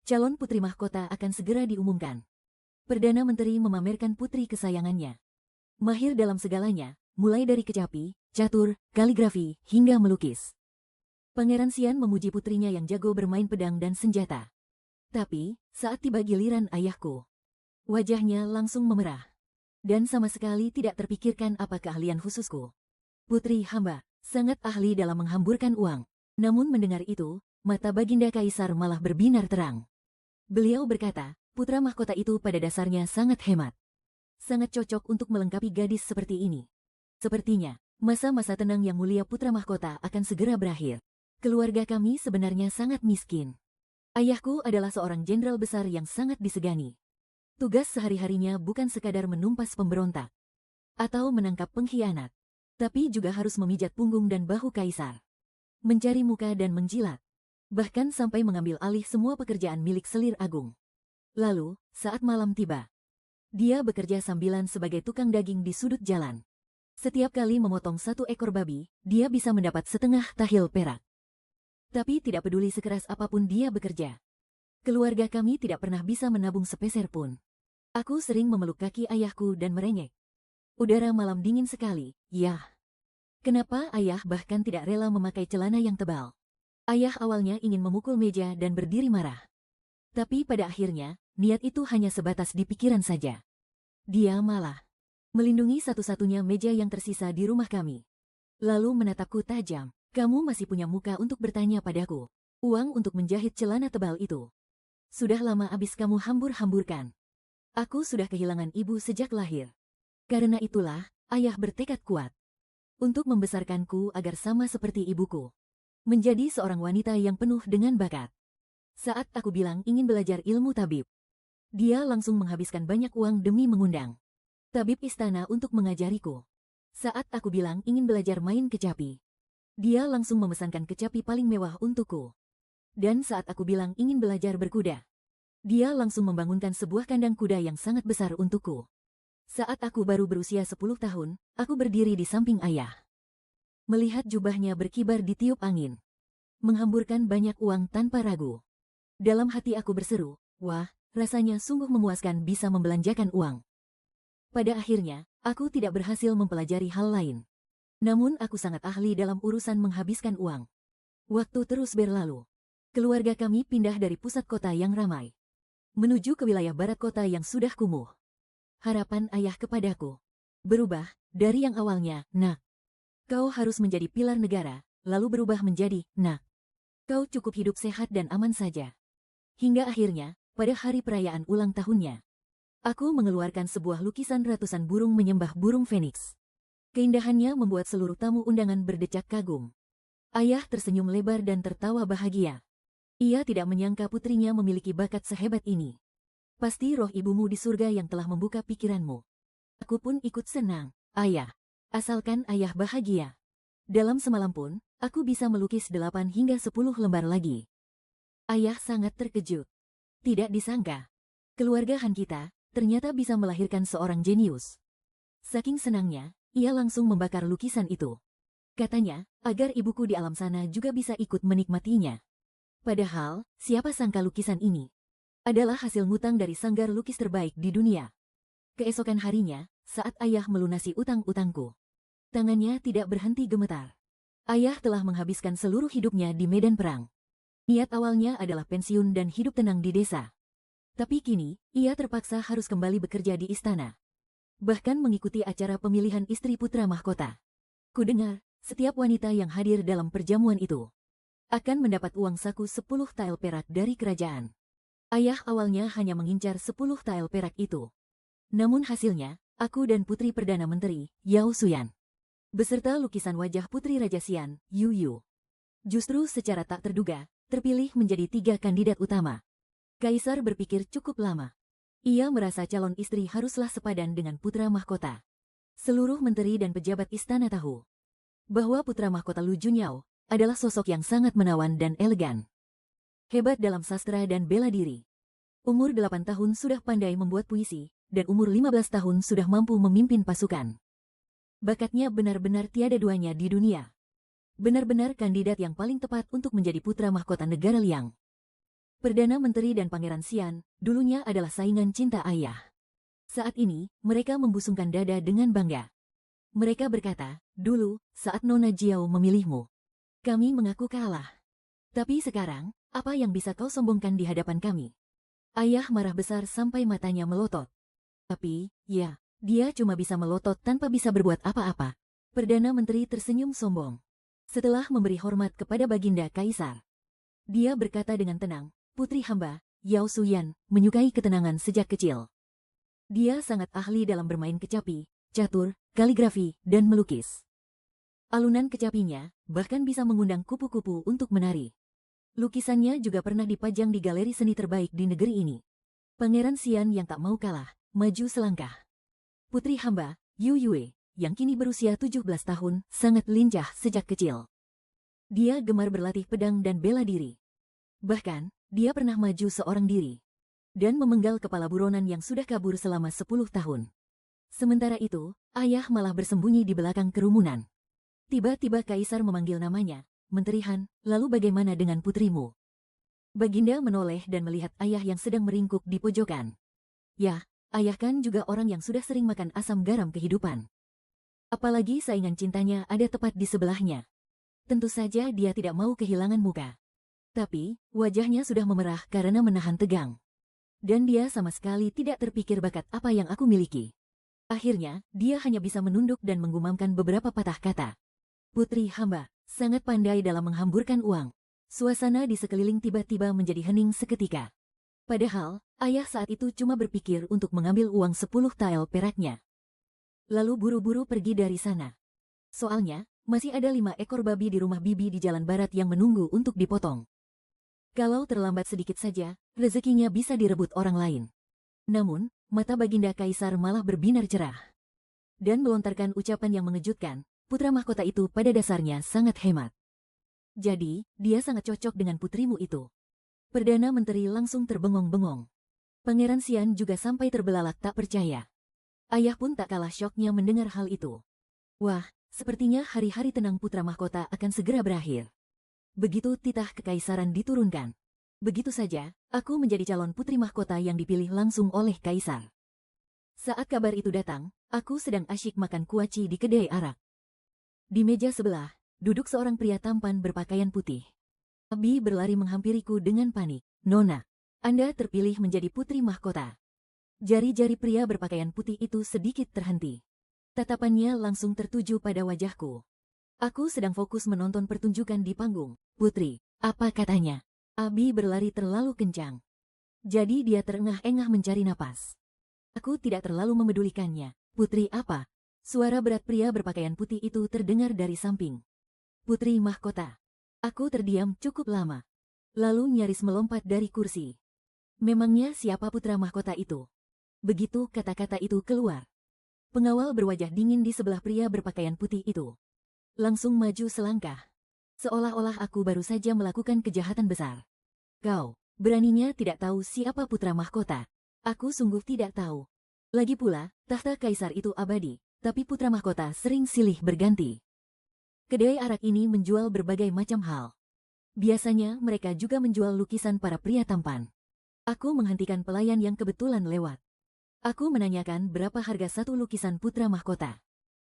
calon putri mahkota akan segera diumumkan. Perdana Menteri memamerkan putri kesayangannya. Mahir dalam segalanya, mulai dari kecapi, catur, kaligrafi, hingga melukis. Pangeran Xian memuji putrinya yang jago bermain pedang dan senjata. Tapi, saat tiba giliran ayahku, wajahnya langsung memerah. Dan sama sekali tidak terpikirkan apa keahlian khususku. Putri hamba, sangat ahli dalam menghamburkan uang. Namun mendengar itu, mata Baginda Kaisar malah berbinar terang. Beliau berkata, putra mahkota itu pada dasarnya sangat hemat. Sangat cocok untuk melengkapi gadis seperti ini. Sepertinya, masa-masa tenang yang mulia putra mahkota akan segera berakhir. Keluarga kami sebenarnya sangat miskin. Ayahku adalah seorang jenderal besar yang sangat disegani. Tugas sehari-harinya bukan sekadar menumpas pemberontak atau menangkap pengkhianat, tapi juga harus memijat punggung dan bahu kaisar, mencari muka dan menjilat, bahkan sampai mengambil alih semua pekerjaan milik selir agung. Lalu, saat malam tiba, dia bekerja sambilan sebagai tukang daging di sudut jalan. Setiap kali memotong satu ekor babi, dia bisa mendapat setengah tahil perak. Tapi tidak peduli sekeras apapun dia bekerja, keluarga kami tidak pernah bisa menabung sepeser pun. Aku sering memeluk kaki ayahku dan merengek. Udara malam dingin sekali, yah. Kenapa ayah bahkan tidak rela memakai celana yang tebal? Ayah awalnya ingin memukul meja dan berdiri marah. Tapi pada akhirnya, niat itu hanya sebatas di pikiran saja. Dia malah melindungi satu-satunya meja yang tersisa di rumah kami. Lalu menatapku tajam. Kamu masih punya muka untuk bertanya padaku. Uang untuk menjahit celana tebal itu sudah lama habis kamu hambur-hamburkan. Aku sudah kehilangan ibu sejak lahir. Karena itulah, ayah bertekad kuat untuk membesarkanku agar sama seperti ibuku. Menjadi seorang wanita yang penuh dengan bakat. Saat aku bilang ingin belajar ilmu tabib, dia langsung menghabiskan banyak uang demi mengundang tabib istana untuk mengajariku. Saat aku bilang ingin belajar main kecapi, dia langsung memesankan kecapi paling mewah untukku. Dan saat aku bilang ingin belajar berkuda, dia langsung membangunkan sebuah kandang kuda yang sangat besar untukku. Saat aku baru berusia 10 tahun, aku berdiri di samping ayah. Melihat jubahnya berkibar di tiup angin, menghamburkan banyak uang tanpa ragu. Dalam hati aku berseru, wah, rasanya sungguh memuaskan bisa membelanjakan uang. Pada akhirnya, aku tidak berhasil mempelajari hal lain. Namun aku sangat ahli dalam urusan menghabiskan uang. Waktu terus berlalu. Keluarga kami pindah dari pusat kota yang ramai menuju ke wilayah barat kota yang sudah kumuh. Harapan ayah kepadaku berubah dari yang awalnya, nak, kau harus menjadi pilar negara, lalu berubah menjadi, nak, kau cukup hidup sehat dan aman saja. Hingga akhirnya, pada hari perayaan ulang tahunnya, aku mengeluarkan sebuah lukisan ratusan burung menyembah burung Phoenix. Keindahannya membuat seluruh tamu undangan berdecak kagum. Ayah tersenyum lebar dan tertawa bahagia. Ia tidak menyangka putrinya memiliki bakat sehebat ini. Pasti roh ibumu di surga yang telah membuka pikiranmu. Aku pun ikut senang, ayah. Asalkan ayah bahagia. Dalam semalam pun, aku bisa melukis 8 hingga 10 lembar lagi. Ayah sangat terkejut. Tidak disangka, keluarga Han kita ternyata bisa melahirkan seorang jenius. Saking senangnya, ia langsung membakar lukisan itu. Katanya, agar ibuku di alam sana juga bisa ikut menikmatinya. Padahal, siapa sangka lukisan ini adalah hasil ngutang dari sanggar lukis terbaik di dunia. Keesokan harinya, saat ayah melunasi utang-utangku, tangannya tidak berhenti gemetar. Ayah telah menghabiskan seluruh hidupnya di medan perang. Niat awalnya adalah pensiun dan hidup tenang di desa. Tapi kini, ia terpaksa harus kembali bekerja di istana. Bahkan mengikuti acara pemilihan istri putra mahkota. Kudengar, setiap wanita yang hadir dalam perjamuan itu akan mendapat uang saku 10 tael perak dari kerajaan. Ayah awalnya hanya mengincar 10 tael perak itu. Namun hasilnya, aku dan putri Perdana Menteri, Yao Xuyan, beserta lukisan wajah putri Raja Xian, Yu Yu, justru secara tak terduga, terpilih menjadi 3 kandidat utama. Kaisar berpikir cukup lama. Ia merasa calon istri haruslah sepadan dengan putra mahkota. Seluruh menteri dan pejabat istana tahu bahwa putra mahkota Lu Junyao adalah sosok yang sangat menawan dan elegan. Hebat dalam sastra dan bela diri. Umur 8 tahun sudah pandai membuat puisi, dan umur 15 tahun sudah mampu memimpin pasukan. Bakatnya benar-benar tiada duanya di dunia. Benar-benar kandidat yang paling tepat untuk menjadi putra mahkota negara Liang. Perdana Menteri dan Pangeran Xian, dulunya adalah saingan cinta ayah. Saat ini, mereka membusungkan dada dengan bangga. Mereka berkata, dulu, saat Nona Jiao memilihmu, kami mengaku kalah. Tapi sekarang, apa yang bisa kau sombongkan di hadapan kami? Ayah marah besar sampai matanya melotot. Tapi, ya, dia cuma bisa melotot tanpa bisa berbuat apa-apa. Perdana Menteri tersenyum sombong. Setelah memberi hormat kepada Baginda Kaisar, dia berkata dengan tenang, putri hamba, Yao Suyan, menyukai ketenangan sejak kecil. Dia sangat ahli dalam bermain kecapi, catur, kaligrafi, dan melukis. Alunan kecapinya bahkan bisa mengundang kupu-kupu untuk menari. Lukisannya juga pernah dipajang di galeri seni terbaik di negeri ini. Pangeran Xian yang tak mau kalah, maju selangkah. Putri hamba, Yu Yue, yang kini berusia 17 tahun, sangat lincah sejak kecil. Dia gemar berlatih pedang dan bela diri. Bahkan, dia pernah maju seorang diri dan memenggal kepala buronan yang sudah kabur selama 10 tahun. Sementara itu, ayah malah bersembunyi di belakang kerumunan. Tiba-tiba Kaisar memanggil namanya, Menteri Han, lalu bagaimana dengan putrimu? Baginda menoleh dan melihat ayah yang sedang meringkuk di pojokan. Ya, ayah kan juga orang yang sudah sering makan asam garam kehidupan. Apalagi saingan cintanya ada tepat di sebelahnya. Tentu saja dia tidak mau kehilangan muka. Tapi, wajahnya sudah memerah karena menahan tegang. Dan dia sama sekali tidak terpikir bakat apa yang aku miliki. Akhirnya, dia hanya bisa menunduk dan menggumamkan beberapa patah kata. Putri hamba, sangat pandai dalam menghamburkan uang. Suasana di sekeliling tiba-tiba menjadi hening seketika. Padahal, ayah saat itu cuma berpikir untuk mengambil uang 10 tael peraknya. Lalu buru-buru pergi dari sana. Soalnya, masih ada 5 ekor babi di rumah bibi di jalan barat yang menunggu untuk dipotong. Kalau terlambat sedikit saja, rezekinya bisa direbut orang lain. Namun, mata Baginda Kaisar malah berbinar cerah. Dan melontarkan ucapan yang mengejutkan, putra mahkota itu pada dasarnya sangat hemat. Jadi, dia sangat cocok dengan putrimu itu. Perdana Menteri langsung terbengong-bengong. Pangeran Xian juga sampai terbelalak tak percaya. Ayah pun tak kalah syoknya mendengar hal itu. Wah, sepertinya hari-hari tenang putra mahkota akan segera berakhir. Begitu titah kekaisaran diturunkan. Begitu saja, aku menjadi calon putri mahkota yang dipilih langsung oleh kaisar. Saat kabar itu datang, aku sedang asyik makan kuaci di kedai arak. Di meja sebelah, duduk seorang pria tampan berpakaian putih. Abi berlari menghampiriku dengan panik. Nona, Anda terpilih menjadi putri mahkota. Jari-jari pria berpakaian putih itu sedikit terhenti. Tatapannya langsung tertuju pada wajahku. Aku sedang fokus menonton pertunjukan di panggung. Putri, apa katanya? Abi berlari terlalu kencang. Jadi dia terengah-engah mencari napas. Aku tidak terlalu memedulikannya. Putri apa? Suara berat pria berpakaian putih itu terdengar dari samping. Putri mahkota. Aku terdiam cukup lama. Lalu nyaris melompat dari kursi. Memangnya siapa putra mahkota itu? Begitu kata-kata itu keluar, pengawal berwajah dingin di sebelah pria berpakaian putih itu langsung maju selangkah. Seolah-olah aku baru saja melakukan kejahatan besar. Kau, beraninya tidak tahu siapa putra mahkota. Aku sungguh tidak tahu. Lagi pula, tahta kaisar itu abadi, tapi putra mahkota sering silih berganti. Kedai arak ini menjual berbagai macam hal. Biasanya mereka juga menjual lukisan para pria tampan. Aku menghentikan pelayan yang kebetulan lewat. Aku menanyakan berapa harga satu lukisan putra mahkota.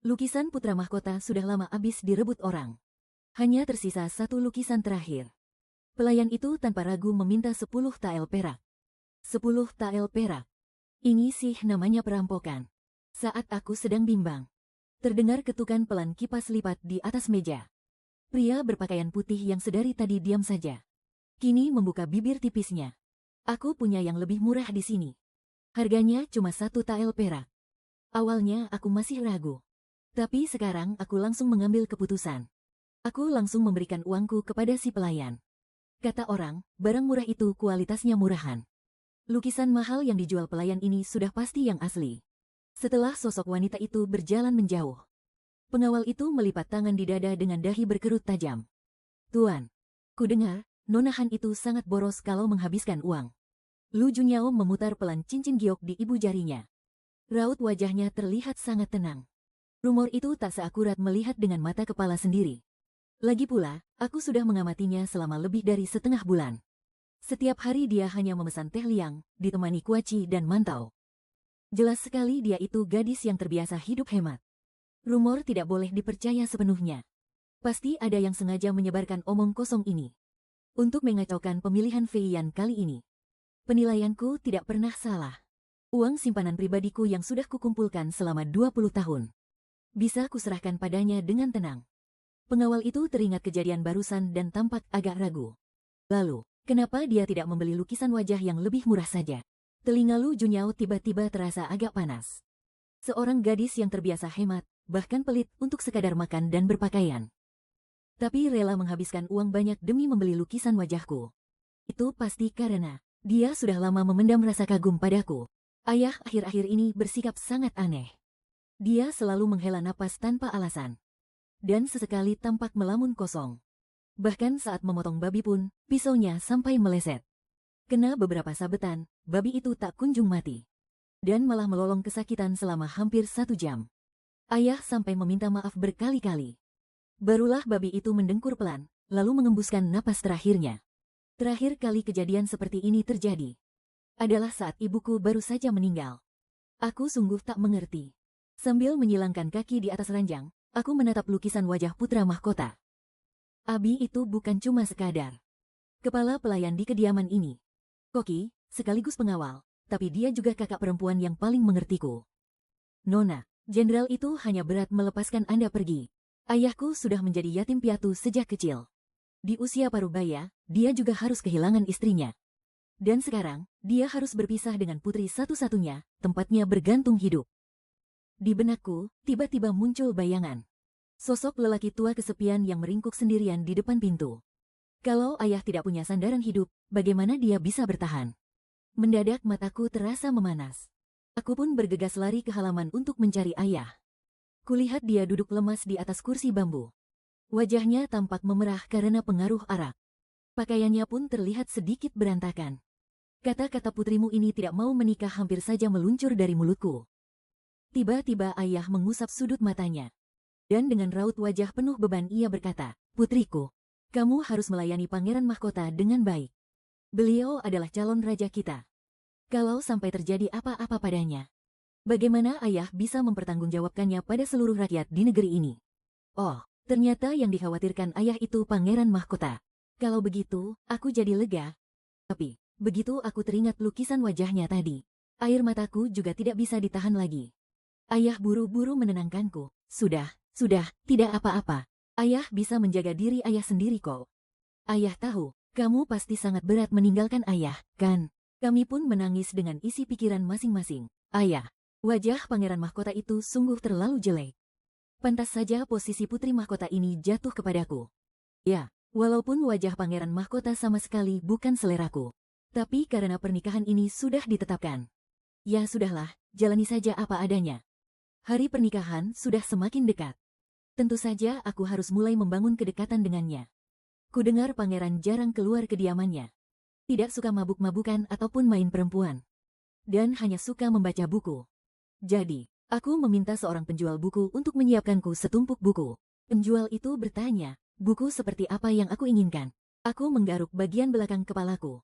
Lukisan putra mahkota sudah lama habis direbut orang. Hanya tersisa satu lukisan terakhir. Pelayan itu tanpa ragu meminta 10 tael perak. 10 tael perak. Ini sih namanya perampokan. Saat aku sedang bimbang, terdengar ketukan pelan kipas lipat di atas meja. Pria berpakaian putih yang sedari tadi diam saja, kini membuka bibir tipisnya. Aku punya yang lebih murah di sini. Harganya cuma 1 tael perak. Awalnya aku masih ragu. Tapi sekarang aku langsung mengambil keputusan. Aku langsung memberikan uangku kepada si pelayan. Kata orang, barang murah itu kualitasnya murahan. Lukisan mahal yang dijual pelayan ini sudah pasti yang asli. Setelah sosok wanita itu berjalan menjauh, pengawal itu melipat tangan di dada dengan dahi berkerut tajam. Tuan, ku dengar, Nona Han itu sangat boros kalau menghabiskan uang. Lu Junyao memutar pelan cincin giok di ibu jarinya. Raut wajahnya terlihat sangat tenang. Rumor itu tak seakurat melihat dengan mata kepala sendiri. Lagi pula, aku sudah mengamatinya selama lebih dari setengah bulan. Setiap hari dia hanya memesan teh liang, ditemani kuaci dan mantau. Jelas sekali dia itu gadis yang terbiasa hidup hemat. Rumor tidak boleh dipercaya sepenuhnya. Pasti ada yang sengaja menyebarkan omong kosong ini. Untuk mengacaukan pemilihan Fei Yan kali ini. Penilaianku tidak pernah salah. Uang simpanan pribadiku yang sudah kukumpulkan selama 20 tahun. Bisa kuserahkan padanya dengan tenang. Pengawal itu teringat kejadian barusan dan tampak agak ragu. Lalu, kenapa dia tidak membeli lukisan wajah yang lebih murah saja? Telinga Lu Junyao tiba-tiba terasa agak panas. Seorang gadis yang terbiasa hemat, bahkan pelit untuk sekadar makan dan berpakaian. Tapi rela menghabiskan uang banyak demi membeli lukisan wajahku. Itu pasti karena dia sudah lama memendam rasa kagum padaku. Ayah akhir-akhir ini bersikap sangat aneh. Dia selalu menghela napas tanpa alasan. Dan sesekali tampak melamun kosong. Bahkan saat memotong babi pun, pisaunya sampai meleset. Kena beberapa sabetan, babi itu tak kunjung mati. Dan malah melolong kesakitan selama hampir 1 jam. Ayah sampai meminta maaf berkali-kali. Barulah babi itu mendengkur pelan, lalu mengembuskan napas terakhirnya. Terakhir kali kejadian seperti ini terjadi adalah saat ibuku baru saja meninggal. Aku sungguh tak mengerti. Sambil menyilangkan kaki di atas ranjang, aku menatap lukisan wajah putra mahkota. Abi itu bukan cuma sekadar kepala pelayan di kediaman ini. Koki, sekaligus pengawal, tapi dia juga kakak perempuan yang paling mengertiku. Nona, jenderal itu hanya berat melepaskan Anda pergi. Ayahku sudah menjadi yatim piatu sejak kecil. Di usia parubaya, dia juga harus kehilangan istrinya. Dan sekarang, dia harus berpisah dengan putri satu-satunya, tempatnya bergantung hidup. Di benakku, tiba-tiba muncul bayangan. Sosok lelaki tua kesepian yang meringkuk sendirian di depan pintu. Kalau ayah tidak punya sandaran hidup, bagaimana dia bisa bertahan? Mendadak mataku terasa memanas. Aku pun bergegas lari ke halaman untuk mencari ayah. Kulihat dia duduk lemas di atas kursi bambu. Wajahnya tampak memerah karena pengaruh arak. Pakaiannya pun terlihat sedikit berantakan. Kata-kata putrimu ini tidak mau menikah hampir saja meluncur dari mulutku. Tiba-tiba ayah mengusap sudut matanya. Dan dengan raut wajah penuh beban ia berkata, "Putriku, kamu harus melayani pangeran mahkota dengan baik. Beliau adalah calon raja kita. Kalau sampai terjadi apa-apa padanya, bagaimana ayah bisa mempertanggungjawabkannya pada seluruh rakyat di negeri ini?" Oh, ternyata yang dikhawatirkan ayah itu pangeran mahkota. Kalau begitu, aku jadi lega. Tapi, begitu aku teringat lukisan wajahnya tadi, air mataku juga tidak bisa ditahan lagi. Ayah buru-buru menenangkanku. Sudah, tidak apa-apa. Ayah bisa menjaga diri ayah sendiri kok. Ayah tahu, kamu pasti sangat berat meninggalkan ayah, kan? Kami pun menangis dengan isi pikiran masing-masing. Ayah, wajah pangeran mahkota itu sungguh terlalu jelek. Pantas saja posisi putri mahkota ini jatuh kepadaku. Ya, walaupun wajah pangeran mahkota sama sekali bukan seleraku. Tapi karena pernikahan ini sudah ditetapkan. Ya sudahlah, jalani saja apa adanya. Hari pernikahan sudah semakin dekat. Tentu saja aku harus mulai membangun kedekatan dengannya. Kudengar pangeran jarang keluar kediamannya. Tidak suka mabuk-mabukan ataupun main perempuan. Dan hanya suka membaca buku. Jadi, aku meminta seorang penjual buku untuk menyiapkanku setumpuk buku. Penjual itu bertanya, buku seperti apa yang aku inginkan? Aku menggaruk bagian belakang kepalaku.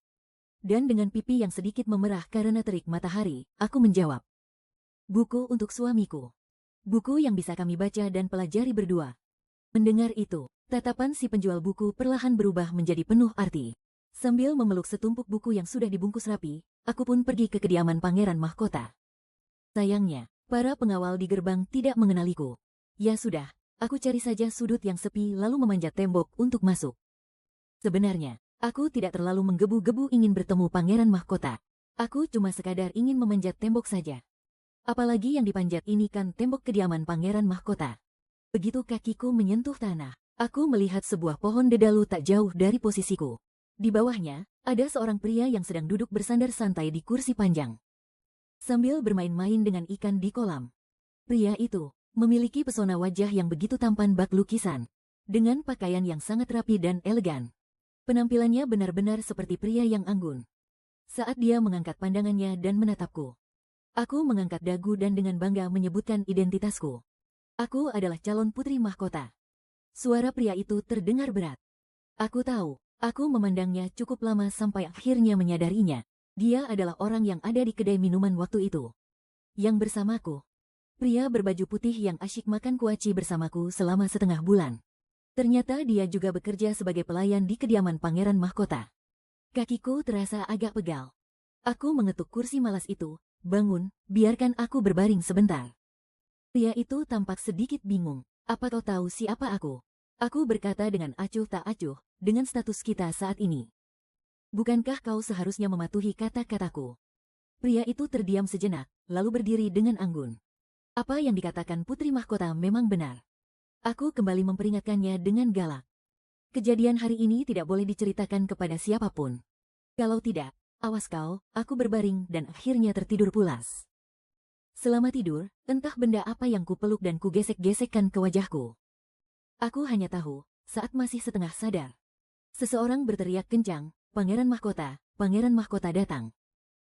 Dan dengan pipi yang sedikit memerah karena terik matahari, aku menjawab. Buku untuk suamiku. Buku yang bisa kami baca dan pelajari berdua. Mendengar itu, tatapan si penjual buku perlahan berubah menjadi penuh arti. Sambil memeluk setumpuk buku yang sudah dibungkus rapi, aku pun pergi ke kediaman pangeran mahkota. Sayangnya, para pengawal di gerbang tidak mengenaliku. Ya sudah, aku cari saja sudut yang sepi lalu memanjat tembok untuk masuk. Sebenarnya, aku tidak terlalu menggebu-gebu ingin bertemu pangeran mahkota. Aku cuma sekadar ingin memanjat tembok saja. Apalagi yang dipanjat ini kan tembok kediaman pangeran mahkota. Begitu kakiku menyentuh tanah, aku melihat sebuah pohon dedalu tak jauh dari posisiku. Di bawahnya, ada seorang pria yang sedang duduk bersandar santai di kursi panjang. Sambil bermain-main dengan ikan di kolam. Pria itu memiliki pesona wajah yang begitu tampan bak lukisan. Dengan pakaian yang sangat rapi dan elegan. Penampilannya benar-benar seperti pria yang anggun. Saat dia mengangkat pandangannya dan menatapku, aku mengangkat dagu dan dengan bangga menyebutkan identitasku. Aku adalah calon putri mahkota. Suara pria itu terdengar berat. Aku tahu, Aku memandangnya cukup lama sampai akhirnya menyadarinya. Dia adalah orang yang ada di kedai minuman waktu itu. Yang bersamaku. Pria berbaju putih yang asyik makan kuaci bersamaku selama setengah bulan. Ternyata dia juga bekerja sebagai pelayan di kediaman Pangeran Mahkota. Kakiku terasa agak pegal. Aku mengetuk kursi malas itu. Bangun, biarkan aku berbaring sebentar. Pria itu tampak sedikit bingung. Apa kau tahu siapa aku? Aku berkata dengan acuh tak acuh, dengan status kita saat ini. Bukankah kau seharusnya mematuhi kata-kataku? Pria itu terdiam sejenak, lalu berdiri dengan anggun. Apa yang dikatakan Putri Mahkota memang benar. Aku kembali memperingatkannya dengan galak. Kejadian hari ini tidak boleh diceritakan kepada siapapun. Kalau tidak, awas kau, aku berbaring dan akhirnya tertidur pulas. Selama tidur, entah benda apa yang kupeluk dan kugesek-gesekkan ke wajahku. Aku hanya tahu, saat masih setengah sadar. Seseorang berteriak kencang, Pangeran Mahkota, Pangeran Mahkota datang.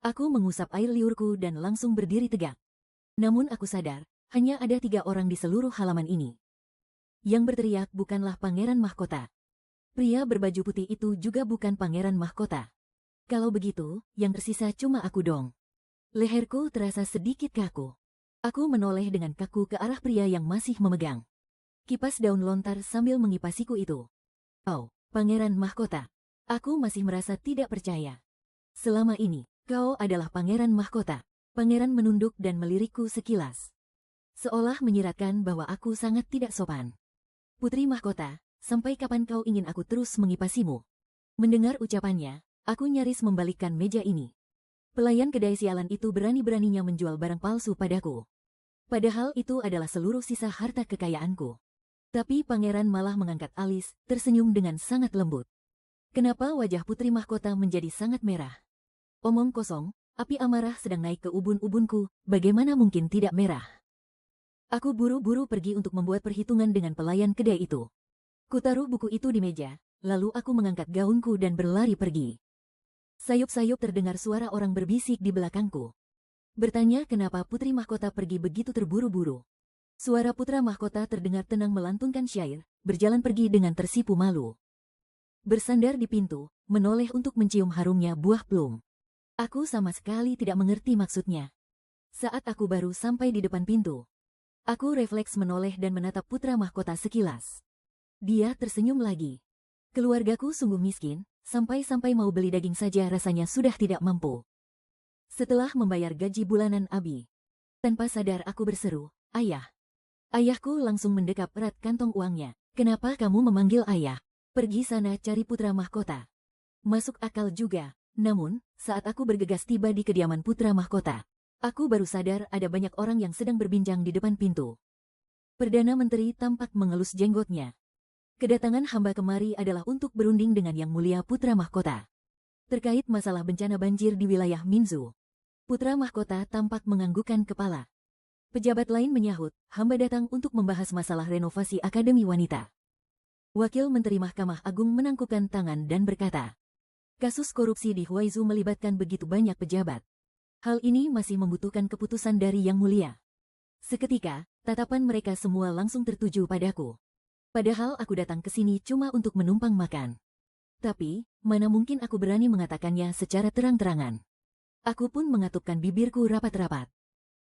Aku mengusap air liurku dan langsung berdiri tegak. Namun aku sadar, hanya ada 3 orang di seluruh halaman ini. Yang berteriak bukanlah Pangeran Mahkota. Pria berbaju putih itu juga bukan Pangeran Mahkota. Kalau begitu, yang tersisa cuma aku dong. Leherku terasa sedikit kaku. Aku menoleh dengan kaku ke arah pria yang masih memegang kipas daun lontar sambil mengipasiku itu. Oh, Pangeran Mahkota. Aku masih merasa tidak percaya. Selama ini, kau adalah Pangeran Mahkota. Pangeran menunduk dan melirikku sekilas. Seolah menyiratkan bahwa aku sangat tidak sopan. Putri Mahkota, sampai kapan kau ingin aku terus mengipasimu? Mendengar ucapannya, aku nyaris membalikkan meja ini. Pelayan kedai sialan itu berani-beraninya menjual barang palsu padaku. Padahal itu adalah seluruh sisa harta kekayaanku. Tapi pangeran malah mengangkat alis, tersenyum dengan sangat lembut. Kenapa wajah Putri Mahkota menjadi sangat merah? Omong kosong, api amarah sedang naik ke ubun-ubunku, bagaimana mungkin tidak merah? Aku buru-buru pergi untuk membuat perhitungan dengan pelayan kedai itu. Kutaruh buku itu di meja, lalu aku mengangkat gaunku dan berlari pergi. Sayup-sayup terdengar suara orang berbisik di belakangku. Bertanya kenapa Putri Mahkota pergi begitu terburu-buru. Suara putra mahkota terdengar tenang melantunkan syair, berjalan pergi dengan tersipu malu. Bersandar di pintu, menoleh untuk mencium harumnya buah plum. Aku sama sekali tidak mengerti maksudnya. Saat aku baru sampai di depan pintu, aku refleks menoleh dan menatap putra mahkota sekilas. Dia tersenyum lagi. Keluargaku sungguh miskin, sampai-sampai mau beli daging saja rasanya sudah tidak mampu. Setelah membayar gaji bulanan Abi, tanpa sadar aku berseru, "Ayah." Ayahku langsung mendekap erat kantong uangnya. "Kenapa kamu memanggil ayah? Pergi sana cari putra mahkota." Masuk akal juga. Namun, saat aku bergegas tiba di kediaman putra mahkota, aku baru sadar ada banyak orang yang sedang berbincang di depan pintu. Perdana Menteri tampak mengelus jenggotnya. Kedatangan hamba kemari adalah untuk berunding dengan Yang Mulia Putra Mahkota terkait masalah bencana banjir di wilayah Minzu. Putra Mahkota tampak menganggukkan kepala. Pejabat lain menyahut, hamba datang untuk membahas masalah renovasi Akademi Wanita. Wakil Menteri Mahkamah Agung menangkupkan tangan dan berkata, kasus korupsi di Huaizu melibatkan begitu banyak pejabat. Hal ini masih membutuhkan keputusan dari Yang Mulia. Seketika, tatapan mereka semua langsung tertuju padaku. Padahal aku datang ke sini cuma untuk menumpang makan. Tapi, mana mungkin aku berani mengatakannya secara terang-terangan. Aku pun mengatupkan bibirku rapat-rapat.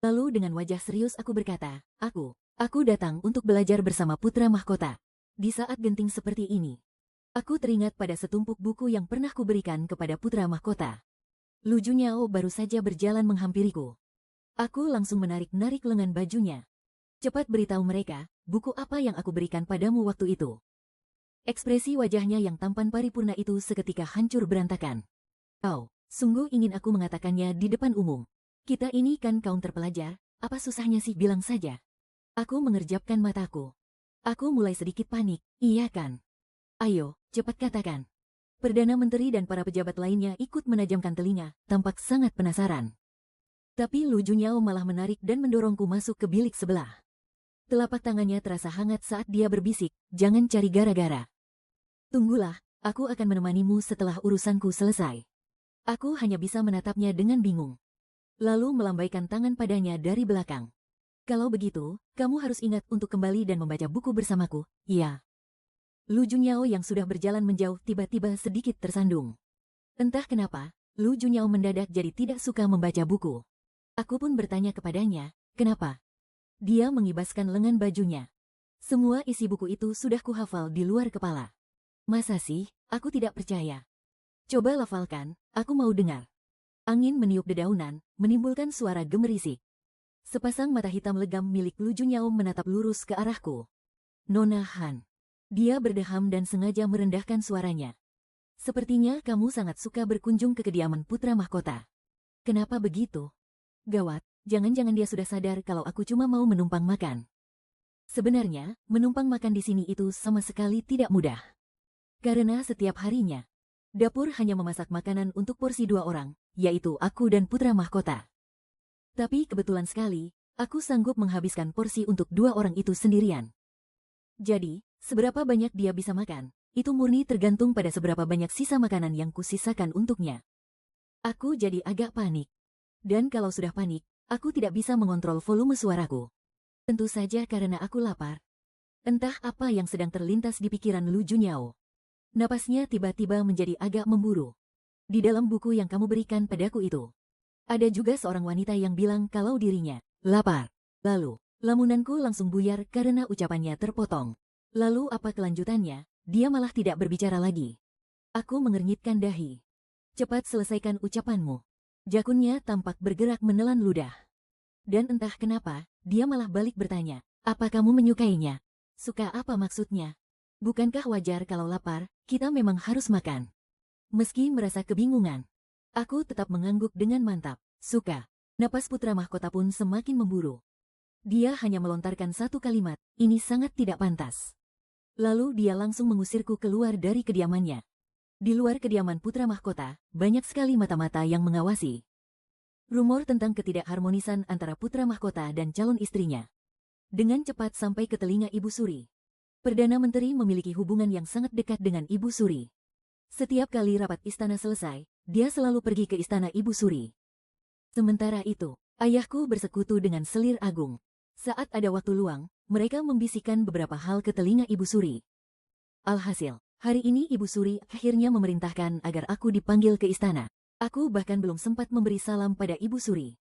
Lalu dengan wajah serius aku berkata, aku datang untuk belajar bersama putra mahkota. Di saat genting seperti ini, aku teringat pada setumpuk buku yang pernah kuberikan kepada putra mahkota. Lu Junyao baru saja berjalan menghampiriku. Aku langsung menarik-narik lengan bajunya. Cepat beritahu mereka, buku apa yang aku berikan padamu waktu itu. Ekspresi wajahnya yang tampan paripurna itu seketika hancur berantakan. Kau, sungguh ingin aku mengatakannya di depan umum. Kita ini kan kaum terpelajar, apa susahnya sih bilang saja. Aku mengerjapkan mataku. Aku mulai sedikit panik, iya kan? Ayo, cepat katakan. Perdana Menteri dan para pejabat lainnya ikut menajamkan telinga, tampak sangat penasaran. Tapi Lu Junyao malah menarik dan mendorongku masuk ke bilik sebelah. Telapak tangannya terasa hangat saat dia berbisik, jangan cari gara-gara. Tunggulah, aku akan menemanimu setelah urusanku selesai. Aku hanya bisa menatapnya dengan bingung. Lalu melambaikan tangan padanya dari belakang. Kalau begitu, kamu harus ingat untuk kembali dan membaca buku bersamaku, iya. Lu Junyao yang sudah berjalan menjauh tiba-tiba sedikit tersandung. Entah kenapa, Lu Junyao mendadak jadi tidak suka membaca buku. Aku pun bertanya kepadanya, kenapa? Dia mengibaskan lengan bajunya. Semua isi buku itu sudah kuhafal di luar kepala. Masa sih, aku tidak percaya. Coba lafalkan, aku mau dengar. Angin meniup dedaunan, menimbulkan suara gemerisik. Sepasang mata hitam legam milik Lu Junyao menatap lurus ke arahku. Nona Han. Dia berdeham dan sengaja merendahkan suaranya. Sepertinya kamu sangat suka berkunjung ke kediaman putra mahkota. Kenapa begitu? Gawat, jangan-jangan dia sudah sadar kalau aku cuma mau menumpang makan. Sebenarnya, menumpang makan di sini itu sama sekali tidak mudah. Karena setiap harinya, dapur hanya memasak makanan untuk porsi 2 orang, yaitu aku dan putra mahkota. Tapi kebetulan sekali, aku sanggup menghabiskan porsi untuk 2 orang itu sendirian. Jadi, seberapa banyak dia bisa makan, itu murni tergantung pada seberapa banyak sisa makanan yang kusisakan untuknya. Aku jadi agak panik. Dan kalau sudah panik, aku tidak bisa mengontrol volume suaraku. Tentu saja karena aku lapar. Entah apa yang sedang terlintas di pikiran Lu Junyao. Napasnya tiba-tiba menjadi agak memburu. Di dalam buku yang kamu berikan padaku itu, ada juga seorang wanita yang bilang kalau dirinya lapar. Lalu, lamunanku langsung buyar karena ucapannya terpotong. Lalu apa kelanjutannya? Dia malah tidak berbicara lagi. Aku mengernyitkan dahi. Cepat selesaikan ucapanmu. Jakunnya tampak bergerak menelan ludah. Dan entah kenapa, dia malah balik bertanya, apa kamu menyukainya? Suka apa maksudnya? Bukankah wajar kalau lapar, kita memang harus makan? Meski merasa kebingungan, aku tetap mengangguk dengan mantap. Suka. Napas putra mahkota pun semakin memburu. Dia hanya melontarkan satu kalimat, ini sangat tidak pantas. Lalu dia langsung mengusirku keluar dari kediamannya. Di luar kediaman putra mahkota, banyak sekali mata-mata yang mengawasi. Rumor tentang ketidakharmonisan antara putra mahkota dan calon istrinya dengan cepat sampai ke telinga Ibu Suri. Perdana Menteri memiliki hubungan yang sangat dekat dengan Ibu Suri. Setiap kali rapat istana selesai, dia selalu pergi ke istana Ibu Suri. Sementara itu, ayahku bersekutu dengan selir agung. Saat ada waktu luang, mereka membisikkan beberapa hal ke telinga Ibu Suri. Alhasil, hari ini Ibu Suri akhirnya memerintahkan agar aku dipanggil ke istana. Aku bahkan belum sempat memberi salam pada Ibu Suri.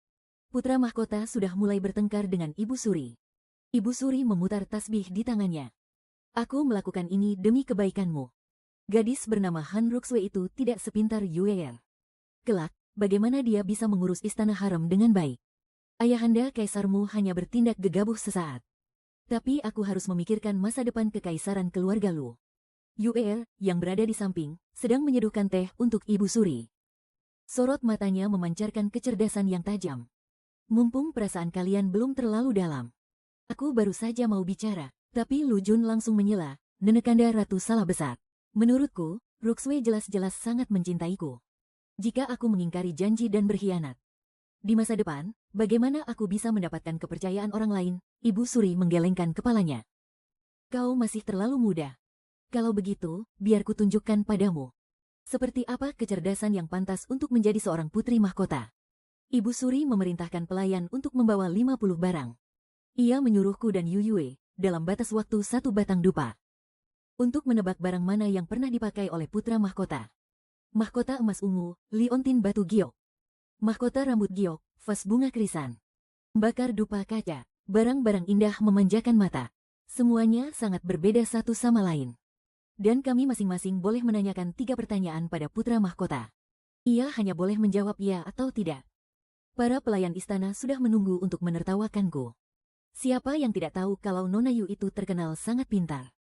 Putra mahkota sudah mulai bertengkar dengan Ibu Suri. Ibu Suri memutar tasbih di tangannya. Aku melakukan ini demi kebaikanmu. Gadis bernama Han Ruxue itu tidak sepintar Yueer. Kelak, bagaimana dia bisa mengurus istana harem dengan baik? Ayahanda kaisarmu hanya bertindak gegabah sesaat. Tapi aku harus memikirkan masa depan kekaisaran keluarga Lu. Yueer, yang berada di samping, sedang menyeduhkan teh untuk Ibu Suri. Sorot matanya memancarkan kecerdasan yang tajam. Mumpung perasaan kalian belum terlalu dalam. Aku baru saja mau bicara. Tapi Lu Jun langsung menyela, Nenekanda Ratu salah besar. Menurutku, Ruxue jelas-jelas sangat mencintaiku. Jika aku mengingkari janji dan berkhianat di masa depan, bagaimana aku bisa mendapatkan kepercayaan orang lain? Ibu Suri menggelengkan kepalanya. Kau masih terlalu muda. Kalau begitu, biar kutunjukkan padamu. Seperti apa kecerdasan yang pantas untuk menjadi seorang putri mahkota. Ibu Suri memerintahkan pelayan untuk membawa 50 barang. Ia menyuruhku dan Yu Yue dalam batas waktu 1 batang dupa untuk menebak barang mana yang pernah dipakai oleh putra mahkota. Mahkota emas ungu, liontin batu giok. Mahkota rambut giok, vas bunga krisan. Bakar dupa kaca, barang-barang indah memanjakan mata. Semuanya sangat berbeda satu sama lain. Dan kami masing-masing boleh menanyakan 3 pertanyaan pada putra mahkota. Ia hanya boleh menjawab ya atau tidak. Para pelayan istana sudah menunggu untuk menertawakanku. Siapa yang tidak tahu kalau Nona Yu itu terkenal sangat pintar.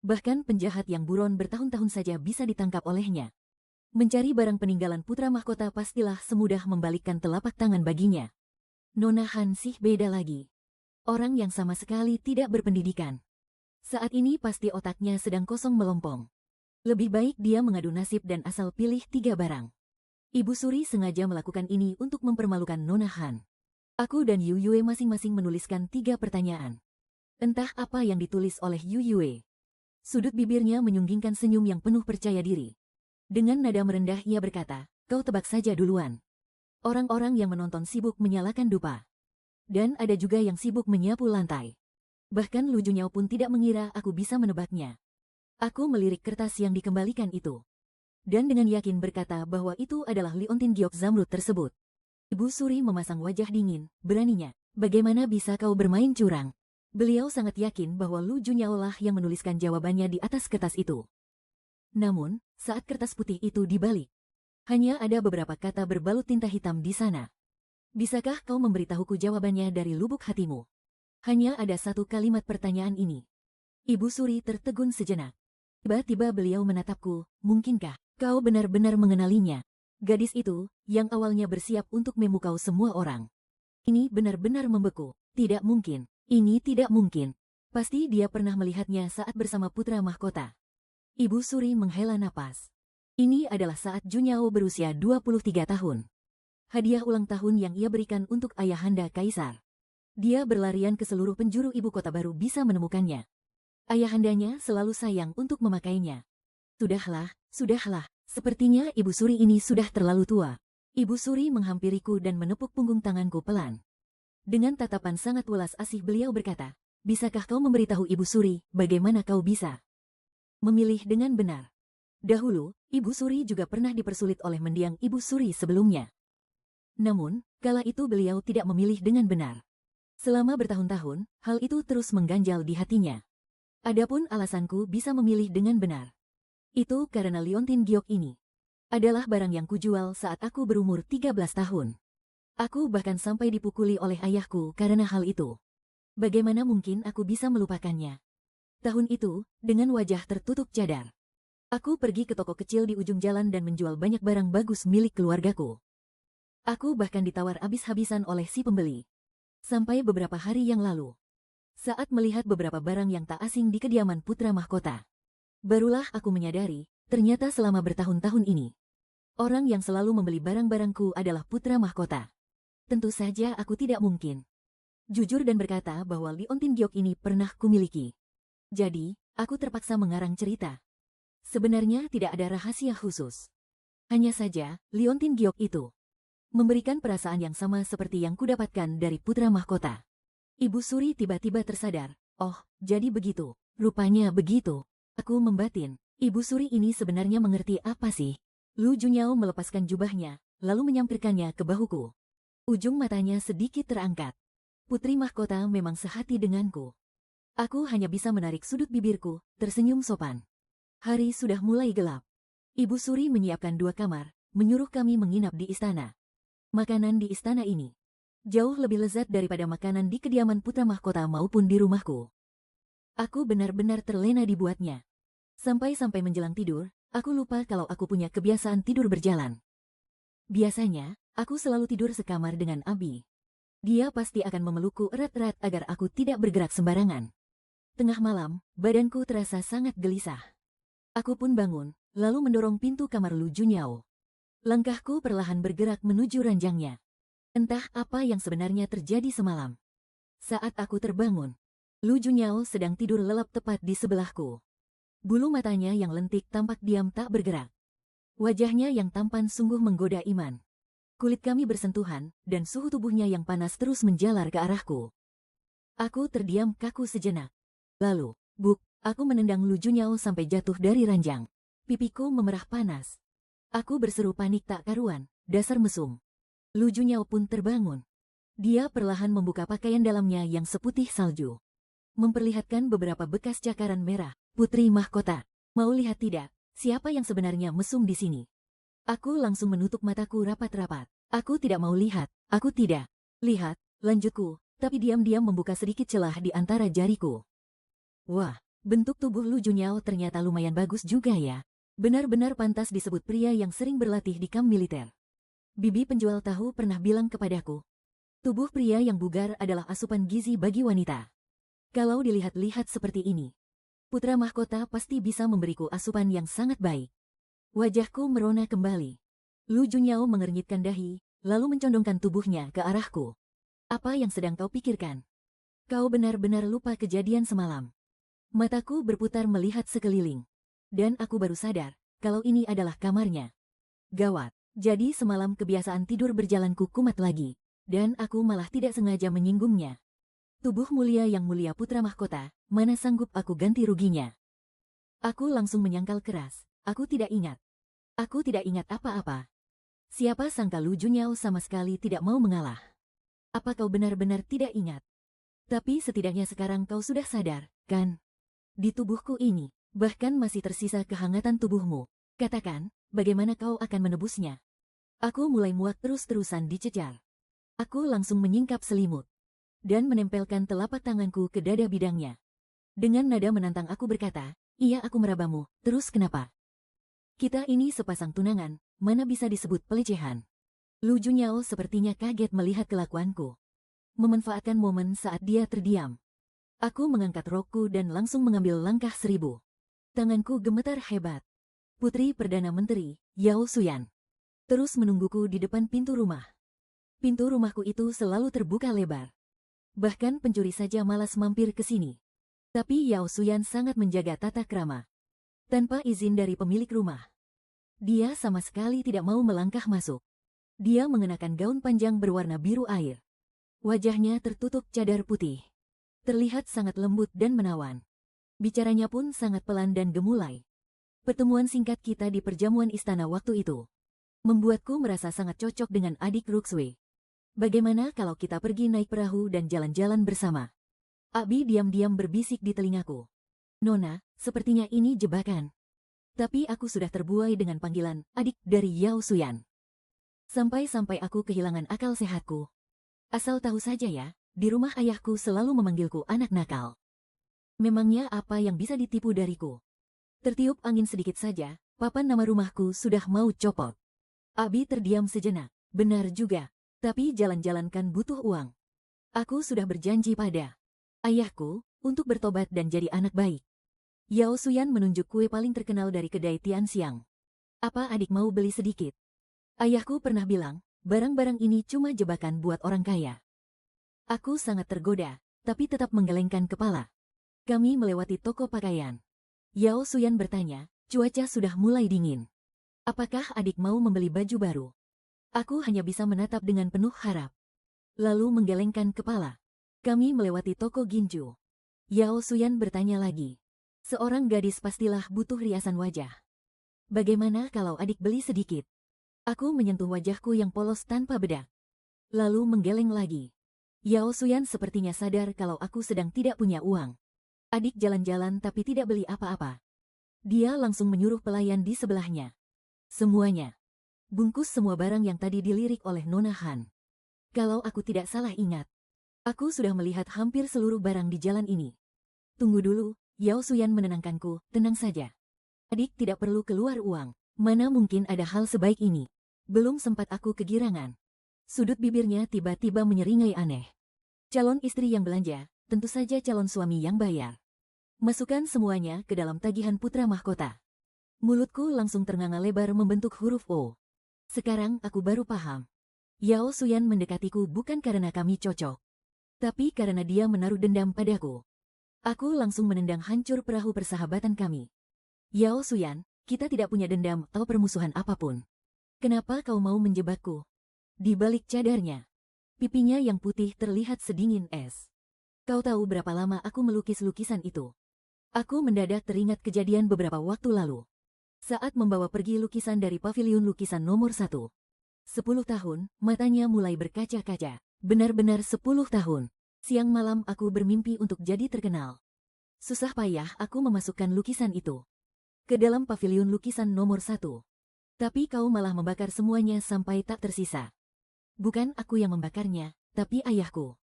Bahkan penjahat yang buron bertahun-tahun saja bisa ditangkap olehnya. Mencari barang peninggalan putra mahkota pastilah semudah membalikkan telapak tangan baginya. Nona Han sih beda lagi. Orang yang sama sekali tidak berpendidikan. Saat ini pasti otaknya sedang kosong melompong. Lebih baik dia mengadu nasib dan asal pilih 3 barang. Ibu Suri sengaja melakukan ini untuk mempermalukan Nona Han. Aku dan Yu Yue masing-masing menuliskan 3 pertanyaan. Entah apa yang ditulis oleh Yu Yue. Sudut bibirnya menyunggingkan senyum yang penuh percaya diri. Dengan nada merendah ia berkata, kau tebak saja duluan. Orang-orang yang menonton sibuk menyalakan dupa. Dan ada juga yang sibuk menyapu lantai. Bahkan Lu Junyao pun tidak mengira aku bisa menebaknya. Aku melirik kertas yang dikembalikan itu. Dan dengan yakin berkata bahwa itu adalah liontin giok zamrud tersebut. Ibu Suri memasang wajah dingin, beraninya. Bagaimana bisa kau bermain curang? Beliau sangat yakin bahwa Lu Junyao lah yang menuliskan jawabannya di atas kertas itu. Namun, saat kertas putih itu dibalik, hanya ada beberapa kata berbalut tinta hitam di sana. Bisakah kau memberitahuku jawabannya dari lubuk hatimu? Hanya ada satu kalimat pertanyaan ini. Ibu Suri tertegun sejenak. Tiba-tiba beliau menatapku, mungkinkah kau benar-benar mengenalinya? Gadis itu, yang awalnya bersiap untuk memukau semua orang. Ini benar-benar membeku. Tidak mungkin. Ini tidak mungkin. Pasti dia pernah melihatnya saat bersama putra mahkota. Ibu Suri menghela napas. Ini adalah saat Junyao berusia 23 tahun. Hadiah ulang tahun yang ia berikan untuk ayahanda kaisar. Dia berlarian ke seluruh penjuru ibu kota baru bisa menemukannya. Ayahandanya selalu sayang untuk memakainya. Sudahlah, sudahlah. Sepertinya Ibu Suri ini sudah terlalu tua. Ibu Suri menghampiriku dan menepuk punggung tanganku pelan. Dengan tatapan sangat welas asih beliau berkata, bisakah kau memberitahu Ibu Suri bagaimana kau bisa memilih dengan benar? Dahulu, Ibu Suri juga pernah dipersulit oleh mendiang Ibu Suri sebelumnya. Namun, kala itu beliau tidak memilih dengan benar. Selama bertahun-tahun, hal itu terus mengganjal di hatinya. Adapun alasanku bisa memilih dengan benar. Itu karena liontin giok ini adalah barang yang kujual saat aku berumur 13 tahun. Aku bahkan sampai dipukuli oleh ayahku karena hal itu. Bagaimana mungkin aku bisa melupakannya? Tahun itu, dengan wajah tertutup cadar, aku pergi ke toko kecil di ujung jalan dan menjual banyak barang bagus milik keluargaku. Aku bahkan ditawar habis-habisan oleh si pembeli. Sampai beberapa hari yang lalu, saat melihat beberapa barang yang tak asing di kediaman putra mahkota, barulah aku menyadari, ternyata selama bertahun-tahun ini, orang yang selalu membeli barang-barangku adalah putra mahkota. Tentu saja aku tidak mungkin jujur dan berkata bahwa liontin giok ini pernah kumiliki. Jadi, aku terpaksa mengarang cerita. Sebenarnya tidak ada rahasia khusus. Hanya saja, liontin giok itu memberikan perasaan yang sama seperti yang kudapatkan dari putra mahkota. Ibu Suri tiba-tiba tersadar. Oh, jadi begitu. Rupanya begitu. Aku membatin. Ibu Suri ini sebenarnya mengerti apa sih? Lu Junyao melepaskan jubahnya, lalu menyampirkannya ke bahuku. Ujung matanya sedikit terangkat. Putri mahkota memang sehati denganku. Aku hanya bisa menarik sudut bibirku, tersenyum sopan. Hari sudah mulai gelap. Ibu Suri menyiapkan 2 kamar, menyuruh kami menginap di istana. Makanan di istana ini jauh lebih lezat daripada makanan di kediaman putra mahkota maupun di rumahku. Aku benar-benar terlena dibuatnya. Sampai-sampai menjelang tidur, aku lupa kalau aku punya kebiasaan tidur berjalan. Biasanya, aku selalu tidur sekamar dengan Abi. Dia pasti akan memelukku erat-erat agar aku tidak bergerak sembarangan. Tengah malam, badanku terasa sangat gelisah. Aku pun bangun, lalu mendorong pintu kamar Lu Junyao. Langkahku perlahan bergerak menuju ranjangnya. Entah apa yang sebenarnya terjadi semalam. Saat aku terbangun, Lu Junyao sedang tidur lelap tepat di sebelahku. Bulu matanya yang lentik tampak diam tak bergerak. Wajahnya yang tampan sungguh menggoda iman. Kulit kami bersentuhan, dan suhu tubuhnya yang panas terus menjalar ke arahku. Aku terdiam kaku sejenak. Lalu, buk, aku menendang Lu Junyao sampai jatuh dari ranjang. Pipiku memerah panas. Aku berseru panik tak karuan, dasar mesum. Lu Junyao pun terbangun. Dia perlahan membuka pakaian dalamnya yang seputih salju, memperlihatkan beberapa bekas cakaran merah. Putri mahkota, mau lihat tidak, siapa yang sebenarnya mesum di sini? Aku langsung menutup mataku rapat-rapat. Aku tidak mau lihat, aku tidak. Lihat, lanjutku, tapi diam-diam membuka sedikit celah di antara jariku. Wah, bentuk tubuh Lu Junyao ternyata lumayan bagus juga ya. Benar-benar pantas disebut pria yang sering berlatih di kamp militer. Bibi penjual tahu pernah bilang kepadaku, tubuh pria yang bugar adalah asupan gizi bagi wanita. Kalau dilihat-lihat seperti ini, putra mahkota pasti bisa memberiku asupan yang sangat baik. Wajahku merona kembali. Lu Junyao mengernyitkan dahi, lalu mencondongkan tubuhnya ke arahku. Apa yang sedang kau pikirkan? Kau benar-benar lupa kejadian semalam. Mataku berputar melihat sekeliling. Dan aku baru sadar, kalau ini adalah kamarnya. Gawat, jadi semalam kebiasaan tidur berjalanku kumat lagi, dan aku malah tidak sengaja menyinggungnya. Tubuh mulia yang mulia putra mahkota, mana sanggup aku ganti ruginya. Aku langsung menyangkal keras. Aku tidak ingat. Aku tidak ingat apa-apa. Siapa sangka Lu Junyao sama sekali tidak mau mengalah. Apa kau benar-benar tidak ingat? Tapi setidaknya sekarang kau sudah sadar, kan? Di tubuhku ini, bahkan masih tersisa kehangatan tubuhmu. Katakan, bagaimana kau akan menebusnya? Aku mulai muak terus-terusan dicecar. Aku langsung menyingkap selimut dan menempelkan telapak tanganku ke dada bidangnya. Dengan nada menantang aku berkata, iya aku merabamu, terus kenapa? Kita ini sepasang tunangan, mana bisa disebut pelecehan? Lu Junyao sepertinya kaget melihat kelakuanku. Memanfaatkan momen saat dia terdiam. Aku mengangkat rokku dan langsung mengambil langkah 1000. Tanganku gemetar hebat. Putri Perdana Menteri, Yao Suyan, terus menungguku di depan pintu rumah. Pintu rumahku itu selalu terbuka lebar. Bahkan pencuri saja malas mampir ke sini. Tapi Yao Suyan sangat menjaga tata krama. Tanpa izin dari pemilik rumah, dia sama sekali tidak mau melangkah masuk. Dia mengenakan gaun panjang berwarna biru air. Wajahnya tertutup cadar putih. Terlihat sangat lembut dan menawan. Bicaranya pun sangat pelan dan gemulai. Pertemuan singkat kita di perjamuan istana waktu itu membuatku merasa sangat cocok dengan adik Ruxue. Bagaimana kalau kita pergi naik perahu dan jalan-jalan bersama? Abi diam-diam berbisik di telingaku. Nona, sepertinya ini jebakan. Tapi aku sudah terbuai dengan panggilan adik dari Yao Suyan. Sampai-sampai aku kehilangan akal sehatku. Asal tahu saja ya, di rumah ayahku selalu memanggilku anak nakal. Memangnya apa yang bisa ditipu dariku? Tertiup angin sedikit saja, papan nama rumahku sudah mau copot. Abi terdiam sejenak. Benar juga, tapi jalan-jalan kan butuh uang. Aku sudah berjanji pada ayahku untuk bertobat dan jadi anak baik. Yao Suyan menunjuk kue paling terkenal dari kedai Tian Xiang. Apa adik mau beli sedikit? Ayahku pernah bilang, barang-barang ini cuma jebakan buat orang kaya. Aku sangat tergoda, tapi tetap menggelengkan kepala. Kami melewati toko pakaian. Yao Suyan bertanya, cuaca sudah mulai dingin. Apakah adik mau membeli baju baru? Aku hanya bisa menatap dengan penuh harap. Lalu menggelengkan kepala. Kami melewati toko ginju. Yao Suyan bertanya lagi. Seorang gadis pastilah butuh riasan wajah. Bagaimana kalau adik beli sedikit? Aku menyentuh wajahku yang polos tanpa bedak. Lalu menggeleng lagi. Yao Suyan sepertinya sadar kalau aku sedang tidak punya uang. Adik jalan-jalan tapi tidak beli apa-apa. Dia langsung menyuruh pelayan di sebelahnya. Semuanya. Bungkus semua barang yang tadi dilirik oleh Nona Han. Kalau aku tidak salah ingat, aku sudah melihat hampir seluruh barang di jalan ini. Tunggu dulu, Yao Suyan menenangkanku, tenang saja. Adik tidak perlu keluar uang. Mana mungkin ada hal sebaik ini. Belum sempat aku kegirangan. Sudut bibirnya tiba-tiba menyeringai aneh. Calon istri yang belanja, tentu saja calon suami yang bayar. Masukkan semuanya ke dalam tagihan putra mahkota. Mulutku langsung ternganga lebar membentuk huruf O. Sekarang aku baru paham. Yao Suyan mendekatiku bukan karena kami cocok, tapi karena dia menaruh dendam padaku. Aku langsung menendang hancur perahu persahabatan kami. Yao Suyan, kita tidak punya dendam atau permusuhan apapun. Kenapa kau mau menjebakku? Di balik cadarnya, pipinya yang putih terlihat sedingin es. Kau tahu berapa lama aku melukis lukisan itu? Aku mendadak teringat kejadian beberapa waktu lalu. Saat membawa pergi lukisan dari paviliun lukisan nomor 1. 10 tahun, matanya mulai berkaca-kaca. Benar-benar 10 tahun. Siang malam aku bermimpi untuk jadi terkenal. Susah payah aku memasukkan lukisan itu ke dalam paviliun lukisan nomor 1. Tapi kau malah membakar semuanya sampai tak tersisa. Bukan aku yang membakarnya, tapi ayahku.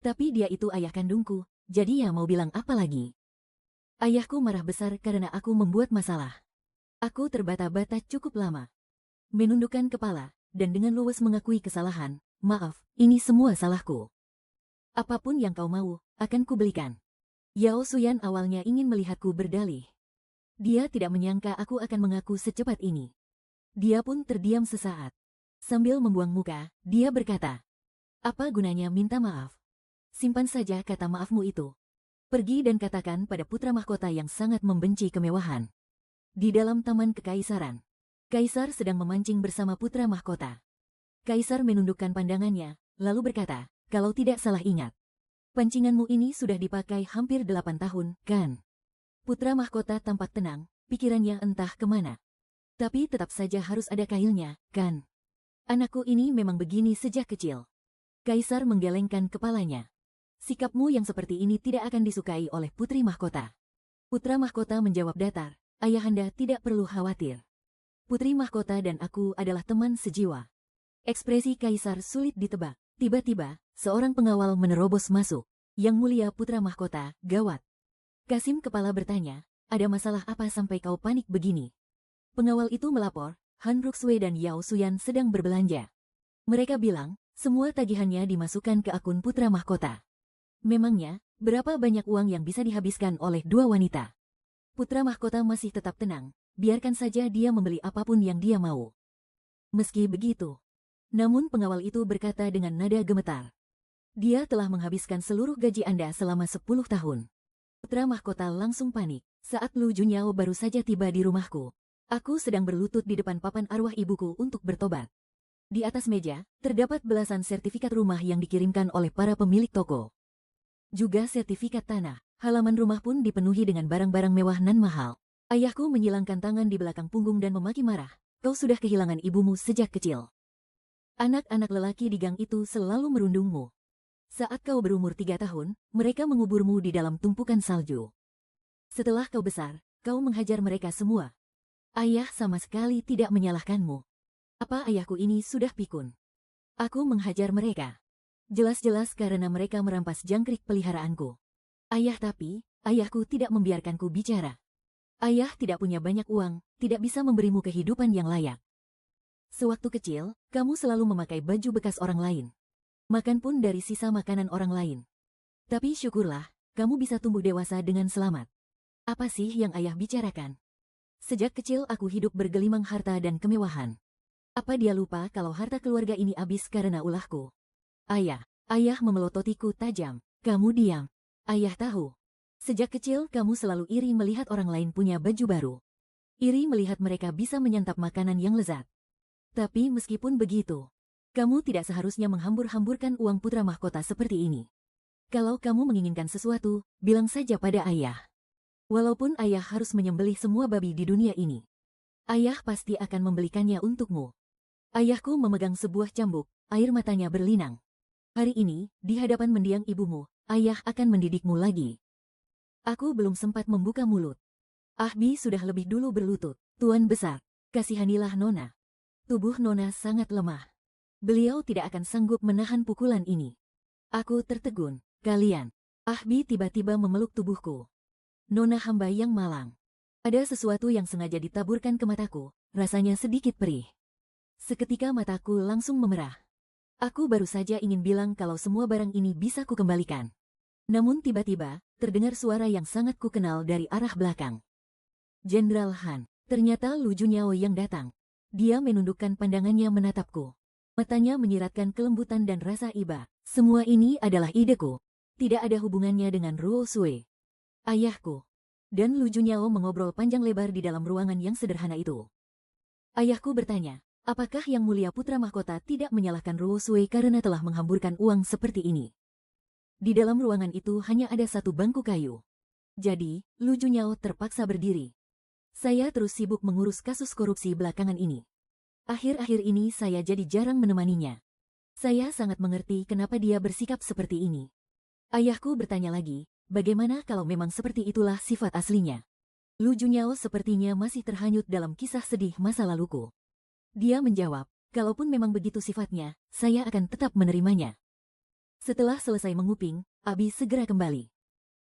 Tapi dia itu ayah kandungku, jadi ya mau bilang apa lagi? Ayahku marah besar karena aku membuat masalah. Aku terbata-bata cukup lama. Menundukkan kepala, dan dengan luwes mengakui kesalahan. Maaf, ini semua salahku. Apapun yang kau mau, akan kubelikan. Yao Suyan awalnya ingin melihatku berdalih. Dia tidak menyangka aku akan mengaku secepat ini. Dia pun terdiam sesaat. Sambil membuang muka, dia berkata, apa gunanya minta maaf? Simpan saja kata maafmu itu. Pergi dan katakan pada putra mahkota yang sangat membenci kemewahan. Di dalam taman kekaisaran, kaisar sedang memancing bersama putra mahkota. Kaisar menundukkan pandangannya, lalu berkata, kalau tidak salah ingat, pancinganmu ini sudah dipakai hampir 8 tahun, kan? Putra mahkota tampak tenang, pikirannya entah kemana. Tapi tetap saja harus ada kailnya, kan? Anakku ini memang begini sejak kecil. Kaisar menggelengkan kepalanya. Sikapmu yang seperti ini tidak akan disukai oleh putri mahkota. Putra mahkota menjawab datar, ayahanda tidak perlu khawatir. Putri mahkota dan aku adalah teman sejiwa. Ekspresi kaisar sulit ditebak. Tiba-tiba, seorang pengawal menerobos masuk. Yang mulia putra mahkota, gawat. Kasim kepala bertanya, ada masalah apa sampai kau panik begini? Pengawal itu melapor, Han Ruxue dan Yao Suyan sedang berbelanja. Mereka bilang, semua tagihannya dimasukkan ke akun putra mahkota. Memangnya, berapa banyak uang yang bisa dihabiskan oleh dua wanita? Putra mahkota masih tetap tenang, biarkan saja dia membeli apapun yang dia mau. Meski begitu, namun pengawal itu berkata dengan nada gemetar. Dia telah menghabiskan seluruh gaji Anda selama 10 tahun. Putra mahkota langsung panik. Saat Lu Junyao baru saja tiba di rumahku. Aku sedang berlutut di depan papan arwah ibuku untuk bertobat. Di atas meja, terdapat belasan sertifikat rumah yang dikirimkan oleh para pemilik toko. Juga sertifikat tanah. Halaman rumah pun dipenuhi dengan barang-barang mewah nan mahal. Ayahku menyilangkan tangan di belakang punggung dan memaki marah. Kau sudah kehilangan ibumu sejak kecil. Anak-anak lelaki di gang itu selalu merundungmu. Saat kau berumur 3 tahun, mereka menguburmu di dalam tumpukan salju. Setelah kau besar, kau menghajar mereka semua. Ayah sama sekali tidak menyalahkanmu. Apa ayahku ini sudah pikun? Aku menghajar mereka. Jelas-jelas karena mereka merampas jangkrik peliharaanku. Tapi, ayahku tidak membiarkanku bicara. Ayah tidak punya banyak uang, tidak bisa memberimu kehidupan yang layak. Sewaktu kecil, kamu selalu memakai baju bekas orang lain. Makan pun dari sisa makanan orang lain. Tapi syukurlah, kamu bisa tumbuh dewasa dengan selamat. Apa sih yang ayah bicarakan? Sejak kecil aku hidup bergelimang harta dan kemewahan. Apa dia lupa kalau harta keluarga ini habis karena ulahku? Ayah memelototiku tajam. Kamu diam. Ayah tahu. Sejak kecil kamu selalu iri melihat orang lain punya baju baru. Iri melihat mereka bisa menyantap makanan yang lezat. Tapi meskipun begitu, kamu tidak seharusnya menghambur-hamburkan uang putra mahkota seperti ini. Kalau kamu menginginkan sesuatu, bilang saja pada ayah. Walaupun ayah harus menyembelih semua babi di dunia ini, ayah pasti akan membelikannya untukmu. Ayahku memegang sebuah cambuk, air matanya berlinang. Hari ini, di hadapan mendiang ibumu, ayah akan mendidikmu lagi. Aku belum sempat membuka mulut. Ahbi sudah lebih dulu berlutut. Tuan besar, kasihanilah Nona. Tubuh Nona sangat lemah. Beliau tidak akan sanggup menahan pukulan ini. Aku tertegun. Kalian. Ahbi tiba-tiba memeluk tubuhku. Nona hamba yang malang. Ada sesuatu yang sengaja ditaburkan ke mataku, rasanya sedikit perih. Seketika mataku langsung memerah. Aku baru saja ingin bilang kalau semua barang ini bisa kukembalikan. Namun tiba-tiba, terdengar suara yang sangat kukenal dari arah belakang. Jenderal Han. Ternyata Lu Junyao yang datang. Dia menundukkan pandangannya menatapku. Matanya menyiratkan kelembutan dan rasa iba. Semua ini adalah ideku. Tidak ada hubungannya dengan Ruo Sui. Ayahku. Dan Lu Junyao mengobrol panjang lebar di dalam ruangan yang sederhana itu. Ayahku bertanya, apakah yang mulia putra mahkota tidak menyalahkan Ruo Sui karena telah menghamburkan uang seperti ini? Di dalam ruangan itu hanya ada satu bangku kayu. Jadi, Lu Junyao terpaksa berdiri. Saya terus sibuk mengurus kasus korupsi belakangan ini. Akhir-akhir ini saya jadi jarang menemaninya. Saya sangat mengerti kenapa dia bersikap seperti ini. Ayahku bertanya lagi, bagaimana kalau memang seperti itulah sifat aslinya? Lu Junyao sepertinya masih terhanyut dalam kisah sedih masa laluku. Dia menjawab, kalaupun memang begitu sifatnya, saya akan tetap menerimanya. Setelah selesai menguping, Abi segera kembali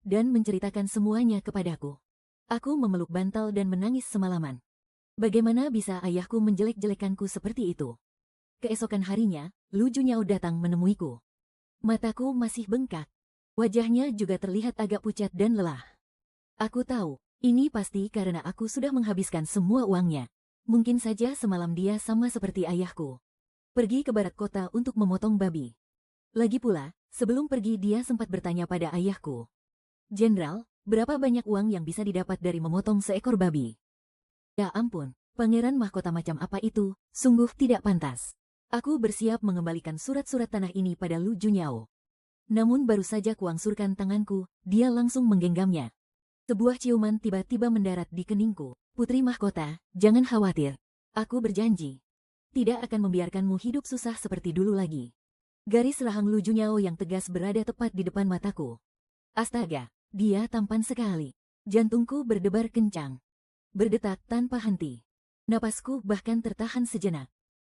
dan menceritakan semuanya kepadaku. Aku memeluk bantal dan menangis semalaman. Bagaimana bisa ayahku menjelek-jelekanku seperti itu? Keesokan harinya, Lu Junyao datang menemuiku. Mataku masih bengkak. Wajahnya juga terlihat agak pucat dan lelah. Aku tahu, ini pasti karena aku sudah menghabiskan semua uangnya. Mungkin saja semalam dia sama seperti ayahku. Pergi ke barat kota untuk memotong babi. Lagi pula, sebelum pergi dia sempat bertanya pada ayahku. Jenderal, berapa banyak uang yang bisa didapat dari memotong seekor babi? Ya ampun, pangeran mahkota macam apa itu, sungguh tidak pantas. Aku bersiap mengembalikan surat-surat tanah ini pada Lu Junyao. Namun baru saja kuangsurkan tanganku, dia langsung menggenggamnya. Sebuah ciuman tiba-tiba mendarat di keningku. Putri mahkota, jangan khawatir. Aku berjanji. Tidak akan membiarkanmu hidup susah seperti dulu lagi. Garis rahang Lu Junyao yang tegas berada tepat di depan mataku. Astaga, dia tampan sekali. Jantungku berdebar kencang. Berdetak tanpa henti. Napasku bahkan tertahan sejenak.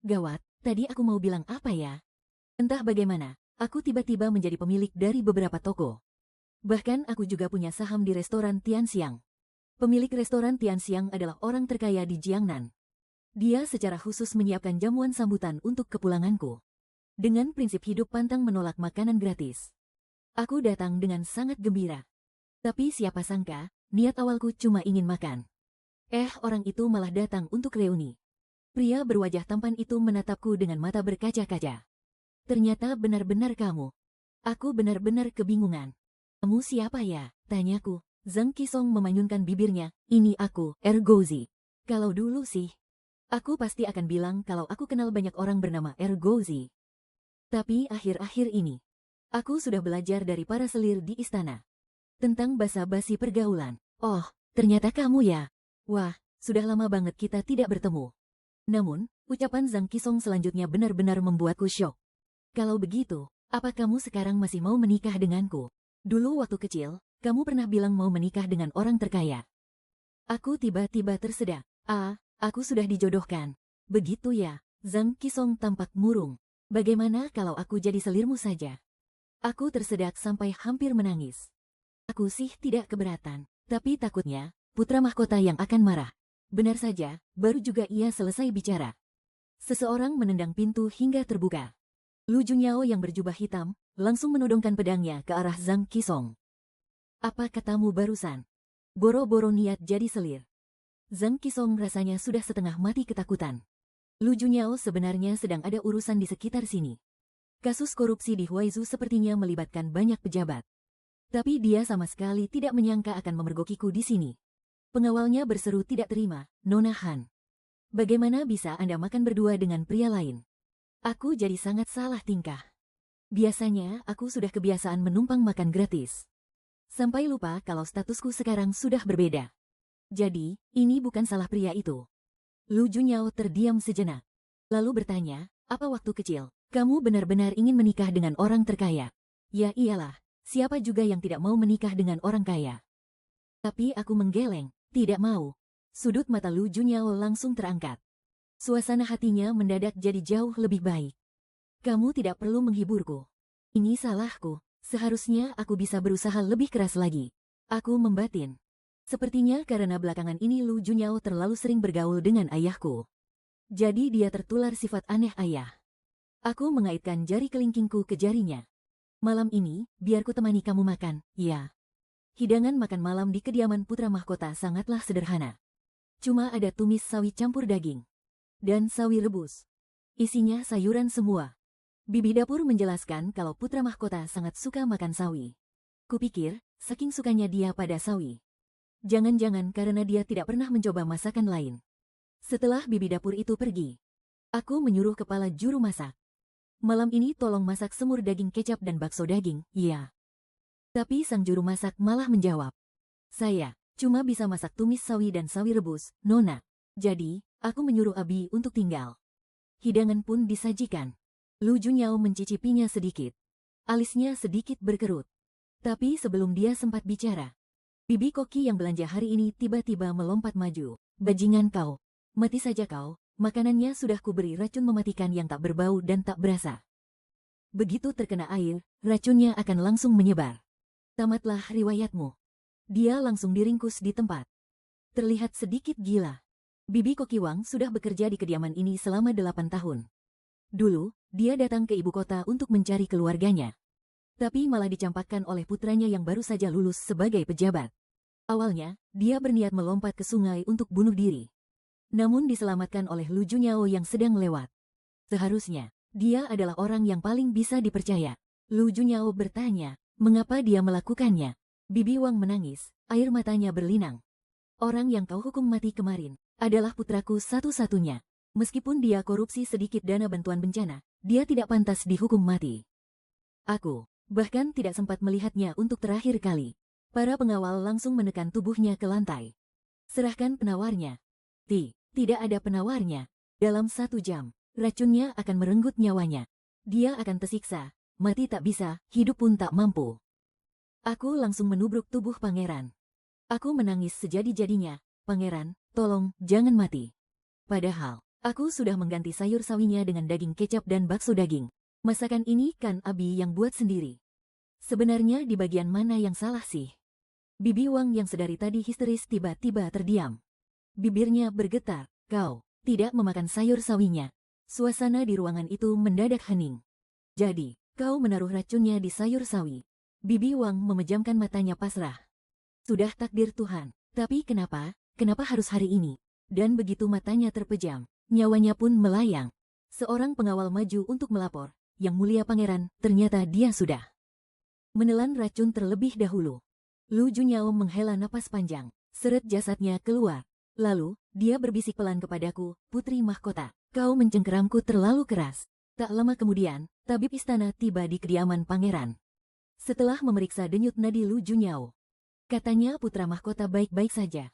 Gawat, tadi aku mau bilang apa ya? Entah bagaimana, aku tiba-tiba menjadi pemilik dari beberapa toko. Bahkan aku juga punya saham di restoran Tianxiang. Pemilik restoran Tianxiang adalah orang terkaya di Jiangnan. Dia secara khusus menyiapkan jamuan sambutan untuk kepulanganku. Dengan prinsip hidup pantang menolak makanan gratis. Aku datang dengan sangat gembira. Tapi siapa sangka, niat awalku cuma ingin makan. Orang itu malah datang untuk reuni. Pria berwajah tampan itu menatapku dengan mata berkaca-kaca. Ternyata benar-benar kamu. Aku benar-benar kebingungan. Kamu siapa ya? Tanyaku. Zhang Qisong memanyunkan bibirnya. Ini aku, Ergozi. Kalau dulu sih, aku pasti akan bilang kalau aku kenal banyak orang bernama Ergozi. Tapi akhir-akhir ini, aku sudah belajar dari para selir di istana. Tentang basa-basi pergaulan. Oh, ternyata kamu ya. Wah, sudah lama banget kita tidak bertemu. Namun, ucapan Zhang Qisong selanjutnya benar-benar membuatku syok. Kalau begitu, apa kamu sekarang masih mau menikah denganku? Dulu waktu kecil, kamu pernah bilang mau menikah dengan orang terkaya. Aku tiba-tiba tersedak. Aku sudah dijodohkan. Begitu ya, Zhang Qisong tampak murung. Bagaimana kalau aku jadi selirmu saja? Aku tersedak sampai hampir menangis. Aku sih tidak keberatan, tapi takutnya, putra mahkota yang akan marah. Benar saja, baru juga ia selesai bicara. Seseorang menendang pintu hingga terbuka. Lu Junyao yang berjubah hitam, langsung menodongkan pedangnya ke arah Zhang Qisong. Apa katamu barusan? Boro-boro niat jadi selir. Zhang Qisong rasanya sudah setengah mati ketakutan. Lu Junyao sebenarnya sedang ada urusan di sekitar sini. Kasus korupsi di Huaizu sepertinya melibatkan banyak pejabat. Tapi dia sama sekali tidak menyangka akan memergokiku di sini. Pengawalnya berseru tidak terima, Nona Han. Bagaimana bisa Anda makan berdua dengan pria lain? Aku jadi sangat salah tingkah. Biasanya aku sudah kebiasaan menumpang makan gratis. Sampai lupa kalau statusku sekarang sudah berbeda. Jadi, ini bukan salah pria itu. Lu Junyao terdiam sejenak. Lalu bertanya, apa waktu kecil, kamu benar-benar ingin menikah dengan orang terkaya? Ya iyalah, siapa juga yang tidak mau menikah dengan orang kaya? Tapi aku menggeleng, tidak mau. Sudut mata Lu Junyao langsung terangkat. Suasana hatinya mendadak jadi jauh lebih baik. Kamu tidak perlu menghiburku. Ini salahku. Seharusnya aku bisa berusaha lebih keras lagi. Aku membatin. Sepertinya karena belakangan ini Lu Junyao terlalu sering bergaul dengan ayahku. Jadi dia tertular sifat aneh ayah. Aku mengaitkan jari kelingkingku ke jarinya. Malam ini, biar ku temani kamu makan, ya. Hidangan makan malam di kediaman putra mahkota sangatlah sederhana. Cuma ada tumis sawi campur daging. Dan sawi rebus. Isinya sayuran semua. Bibi dapur menjelaskan kalau putra mahkota sangat suka makan sawi. Kupikir, saking sukanya dia pada sawi. Jangan-jangan karena dia tidak pernah mencoba masakan lain. Setelah bibi dapur itu pergi, aku menyuruh kepala juru masak. Malam ini tolong masak semur daging kecap dan bakso daging, iya. Tapi sang juru masak malah menjawab. Saya cuma bisa masak tumis sawi dan sawi rebus, Nona. Jadi, aku menyuruh Abi untuk tinggal. Hidangan pun disajikan. Lu Junyao mencicipinya sedikit. Alisnya sedikit berkerut. Tapi sebelum dia sempat bicara, Bibi Koki yang belanja hari ini tiba-tiba melompat maju. Bajingan kau. Mati saja kau. Makanannya sudah kuberi racun mematikan yang tak berbau dan tak berasa. Begitu terkena air, racunnya akan langsung menyebar. Tamatlah riwayatmu. Dia langsung diringkus di tempat. Terlihat sedikit gila. Bibi Koki Wang sudah bekerja di kediaman ini selama 8 tahun. Dulu, dia datang ke ibu kota untuk mencari keluarganya. Tapi malah dicampakkan oleh putranya yang baru saja lulus sebagai pejabat. Awalnya, dia berniat melompat ke sungai untuk bunuh diri. Namun diselamatkan oleh Lu Junyao yang sedang lewat. Seharusnya, dia adalah orang yang paling bisa dipercaya. Lu Junyao bertanya, mengapa dia melakukannya? Bibi Wang menangis, air matanya berlinang. Orang yang kau hukum mati kemarin adalah putraku satu-satunya. Meskipun dia korupsi sedikit dana bantuan bencana, dia tidak pantas dihukum mati. Aku bahkan tidak sempat melihatnya untuk terakhir kali. Para pengawal langsung menekan tubuhnya ke lantai. Serahkan penawarnya. Tidak ada penawarnya. Dalam 1 jam, racunnya akan merenggut nyawanya. Dia akan tersiksa, mati tak bisa, hidup pun tak mampu. Aku langsung menubruk tubuh pangeran. Aku menangis sejadi-jadinya, "Pangeran, tolong, jangan mati." Padahal, aku sudah mengganti sayur sawinya dengan daging kecap dan bakso daging. Masakan ini kan Abi yang buat sendiri. Sebenarnya di bagian mana yang salah sih? Bibi Wang yang sedari tadi histeris tiba-tiba terdiam. Bibirnya bergetar. "Kau tidak memakan sayur sawinya." Suasana di ruangan itu mendadak hening. "Jadi, kau menaruh racunnya di sayur sawi?" Bibi Wang memejamkan matanya pasrah. Sudah takdir Tuhan, tapi kenapa harus hari ini? Dan begitu matanya terpejam, nyawanya pun melayang. Seorang pengawal maju untuk melapor. "Yang mulia pangeran, ternyata dia sudah menelan racun terlebih dahulu." Lu Junyao menghela napas panjang, seret jasadnya keluar. Lalu, dia berbisik pelan kepadaku, "Putri mahkota, kau mencengkeramku terlalu keras." Tak lama kemudian, tabib istana tiba di kediaman pangeran. Setelah memeriksa denyut nadi Lu Junyao, katanya putra mahkota baik-baik saja.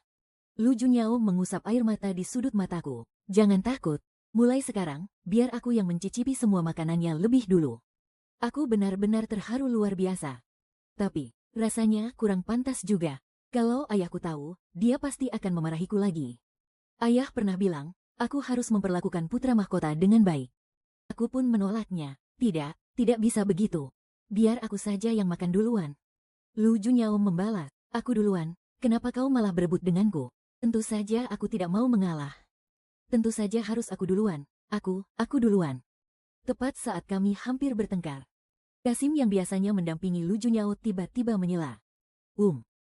Lu Junyao mengusap air mata di sudut mataku. "Jangan takut. Mulai sekarang, biar aku yang mencicipi semua makanannya lebih dulu." Aku benar-benar terharu luar biasa. Tapi, rasanya kurang pantas juga. Kalau ayahku tahu, dia pasti akan memarahiku lagi. Ayah pernah bilang, aku harus memperlakukan putra mahkota dengan baik. Aku pun menolaknya. Tidak bisa begitu. Biar aku saja yang makan duluan." Lu Junyao membalas, "Aku duluan, kenapa kau malah berebut denganku? Tentu saja aku tidak mau mengalah. Tentu saja harus aku duluan. Aku duluan." Tepat saat kami hampir bertengkar, Kasim yang biasanya mendampingi Lu Junyao tiba-tiba menyela.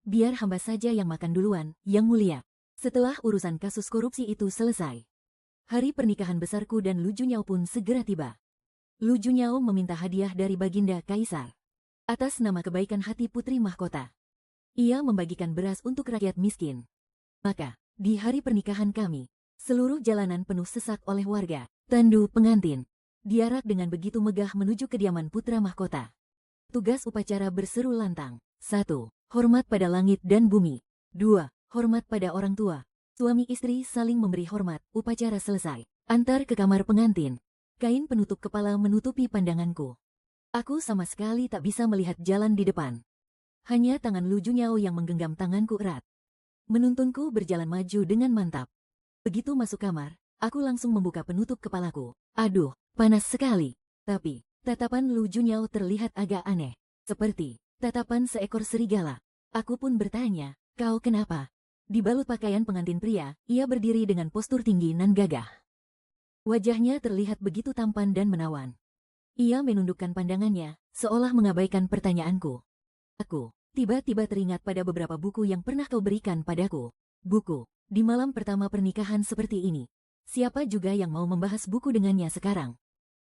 Biar hamba saja yang makan duluan, Yang Mulia." Setelah urusan kasus korupsi itu selesai, hari pernikahan besarku dan Lu Junyao pun segera tiba. Lu Junyao meminta hadiah dari Baginda Kaisar. Atas nama kebaikan hati putri mahkota, ia membagikan beras untuk rakyat miskin. Maka, di hari pernikahan kami, seluruh jalanan penuh sesak oleh warga, tandu pengantin. Diarak dengan begitu megah menuju kediaman putra mahkota. Tugas upacara berseru lantang. 1. Hormat pada langit dan bumi. 2. Hormat pada orang tua. Suami istri saling memberi hormat. Upacara selesai. Antar ke kamar pengantin. Kain penutup kepala menutupi pandanganku. Aku sama sekali tak bisa melihat jalan di depan. Hanya tangan Lu Junyao yang menggenggam tanganku erat, menuntunku berjalan maju dengan mantap. Begitu masuk kamar, aku langsung membuka penutup kepalaku. Aduh, panas sekali. Tapi, tatapan Lu Junyao terlihat agak aneh, seperti tatapan seekor serigala. Aku pun bertanya, "Kau kenapa?" Dibalut pakaian pengantin pria, ia berdiri dengan postur tinggi nan gagah. Wajahnya terlihat begitu tampan dan menawan. Ia menundukkan pandangannya, seolah mengabaikan pertanyaanku. Aku tiba-tiba teringat pada beberapa buku yang pernah kau berikan padaku. Buku, di malam pertama pernikahan seperti ini. Siapa juga yang mau membahas buku dengannya sekarang?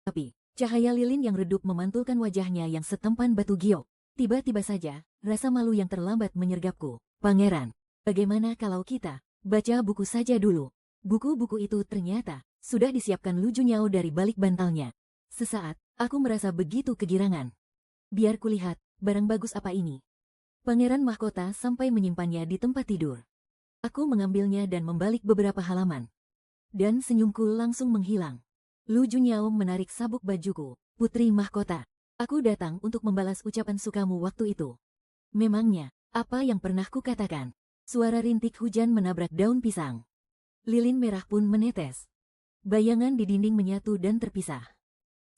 Tapi, cahaya lilin yang redup memantulkan wajahnya yang setempan batu giok. Tiba-tiba saja, rasa malu yang terlambat menyergapku. "Pangeran, bagaimana kalau kita baca buku saja dulu?" Buku-buku itu ternyata sudah disiapkan Lu Junyao dari balik bantalnya. Sesaat, aku merasa begitu kegirangan. Biar kulihat, barang bagus apa ini. Pangeran mahkota sampai menyimpannya di tempat tidur. Aku mengambilnya dan membalik beberapa halaman. Dan senyumku langsung menghilang. Lu Junyao menarik sabuk bajuku. "Putri mahkota, aku datang untuk membalas ucapan sukamu waktu itu." Memangnya, apa yang pernah kukatakan? Suara rintik hujan menabrak daun pisang. Lilin merah pun menetes. Bayangan di dinding menyatu dan terpisah.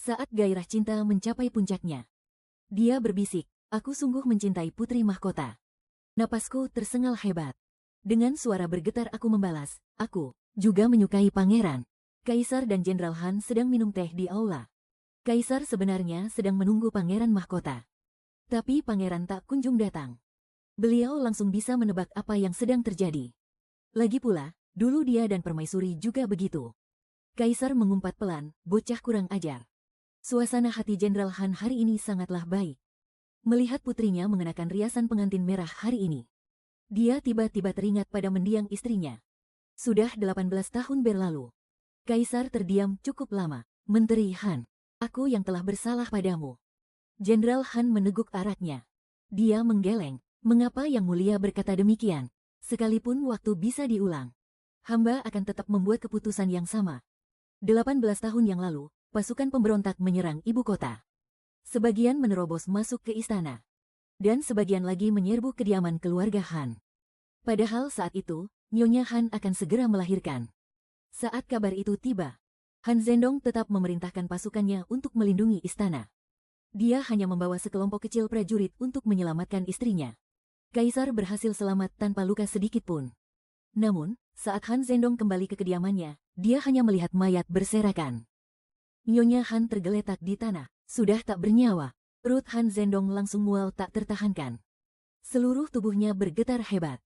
Saat gairah cinta mencapai puncaknya, dia berbisik, "Aku sungguh mencintai putri mahkota." Napasku tersengal hebat. Dengan suara bergetar aku membalas, "Aku juga menyukai pangeran." Kaisar dan Jenderal Han sedang minum teh di aula. Kaisar sebenarnya sedang menunggu pangeran mahkota. Tapi pangeran tak kunjung datang. Beliau langsung bisa menebak apa yang sedang terjadi. Lagi pula, dulu dia dan permaisuri juga begitu. Kaisar mengumpat pelan, "Bocah kurang ajar." Suasana hati Jenderal Han hari ini sangatlah baik. Melihat putrinya mengenakan riasan pengantin merah hari ini, dia tiba-tiba teringat pada mendiang istrinya. Sudah 18 tahun berlalu. Kaisar terdiam cukup lama. "Menteri Han, aku yang telah bersalah padamu." Jenderal Han meneguk araknya. Dia menggeleng, Mengapa Yang Mulia berkata demikian? Sekalipun waktu bisa diulang, hamba akan tetap membuat keputusan yang sama. 18 tahun yang lalu, pasukan pemberontak menyerang ibu kota. Sebagian menerobos masuk ke istana, dan sebagian lagi menyerbu kediaman keluarga Han. Padahal saat itu, Nyonya Han akan segera melahirkan. Saat kabar itu tiba, Han Zhendong tetap memerintahkan pasukannya untuk melindungi istana. Dia hanya membawa sekelompok kecil prajurit untuk menyelamatkan istrinya. Kaisar berhasil selamat tanpa luka sedikit pun. Namun, saat Han Zhendong kembali ke kediamannya, dia hanya melihat mayat berserakan. Nyonya Han tergeletak di tanah, sudah tak bernyawa. Perut Han Zhendong langsung mual tak tertahankan. Seluruh tubuhnya bergetar hebat.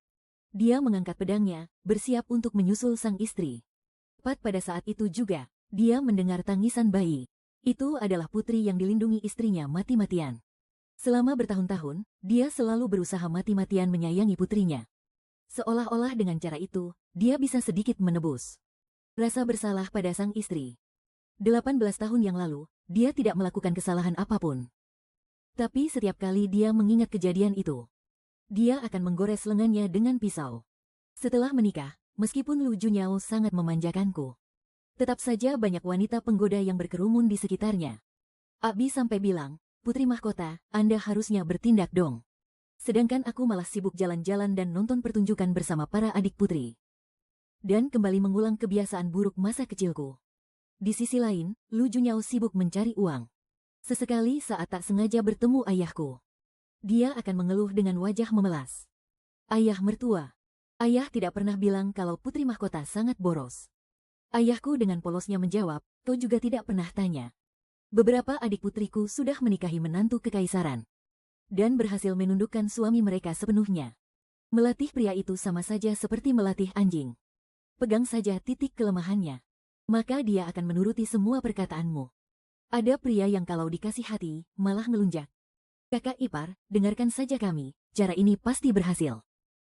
Dia mengangkat pedangnya, bersiap untuk menyusul sang istri. Tepat pada saat itu juga, dia mendengar tangisan bayi. Itu adalah putri yang dilindungi istrinya mati-matian. Selama bertahun-tahun, dia selalu berusaha mati-matian menyayangi putrinya. Seolah-olah dengan cara itu, dia bisa sedikit menebus rasa bersalah pada sang istri. 18 tahun yang lalu, dia tidak melakukan kesalahan apapun. Tapi setiap kali dia mengingat kejadian itu, dia akan menggores lengannya dengan pisau. Setelah menikah, meskipun Lu Junyao sangat memanjakanku, tetap saja banyak wanita penggoda yang berkerumun di sekitarnya. Abi sampai bilang, "Putri mahkota, Anda harusnya bertindak dong." Sedangkan aku malah sibuk jalan-jalan dan nonton pertunjukan bersama para adik putri. Dan kembali mengulang kebiasaan buruk masa kecilku. Di sisi lain, Lu Junyao sibuk mencari uang. Sesekali saat tak sengaja bertemu ayahku, dia akan mengeluh dengan wajah memelas. "Ayah mertua, ayah tidak pernah bilang kalau putri mahkota sangat boros." Ayahku dengan polosnya menjawab, "Kau juga tidak pernah tanya. Beberapa adik putriku sudah menikahi menantu kekaisaran dan berhasil menundukkan suami mereka sepenuhnya. Melatih pria itu sama saja seperti melatih anjing. Pegang saja titik kelemahannya, maka dia akan menuruti semua perkataanmu. Ada pria yang kalau dikasih hati, malah ngelunjak. Kakak ipar, dengarkan saja kami, cara ini pasti berhasil."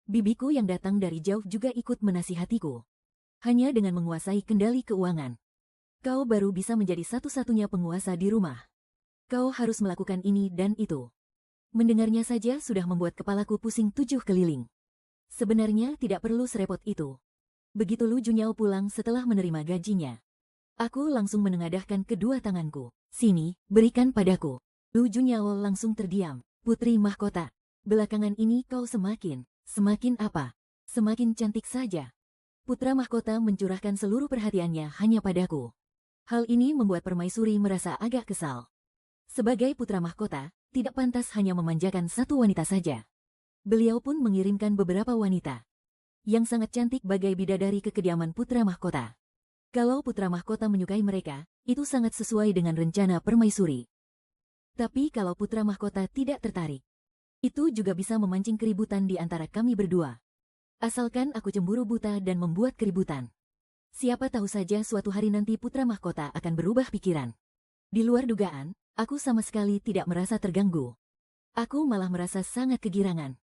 Bibiku yang datang dari jauh juga ikut menasihatiku. Hanya dengan menguasai kendali keuangan, kau baru bisa menjadi satu-satunya penguasa di rumah. Kau harus melakukan ini dan itu. Mendengarnya saja sudah membuat kepalaku pusing 7 keliling. Sebenarnya tidak perlu serepot itu. Begitu Lu Junyao pulang setelah menerima gajinya, aku langsung menengadahkan kedua tanganku. "Sini, berikan padaku." Lu Junyao langsung terdiam. "Putri mahkota, belakangan ini kau semakin apa? Semakin cantik saja." Putra mahkota mencurahkan seluruh perhatiannya hanya padaku. Hal ini membuat Permaisuri merasa agak kesal. Sebagai putra mahkota, tidak pantas hanya memanjakan satu wanita saja. Beliau pun mengirimkan beberapa wanita yang sangat cantik bagai bidadari ke kediaman putra mahkota. Kalau putra mahkota menyukai mereka, itu sangat sesuai dengan rencana Permaisuri. Tapi kalau putra mahkota tidak tertarik, itu juga bisa memancing keributan di antara kami berdua. Asalkan aku cemburu buta dan membuat keributan. Siapa tahu saja suatu hari nanti putra mahkota akan berubah pikiran. Di luar dugaan, aku sama sekali tidak merasa terganggu. Aku malah merasa sangat kegirangan.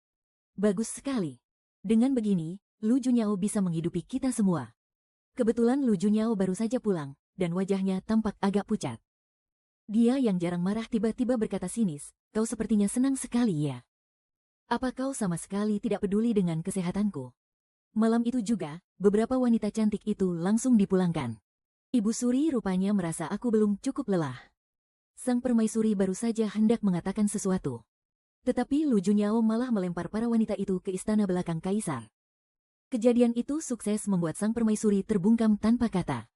Bagus sekali. Dengan begini, Lu Junyao bisa menghidupi kita semua. Kebetulan Lu Junyao baru saja pulang, dan wajahnya tampak agak pucat. Dia yang jarang marah tiba-tiba berkata sinis, "Kau sepertinya senang sekali ya? Apa kau sama sekali tidak peduli dengan kesehatanku?" Malam itu juga, beberapa wanita cantik itu langsung dipulangkan. Ibu Suri rupanya merasa aku belum cukup lelah. Sang permaisuri baru saja hendak mengatakan sesuatu. Tetapi Lu Junyao malah melempar para wanita itu ke istana belakang kaisar. Kejadian itu sukses membuat sang permaisuri terbungkam tanpa kata.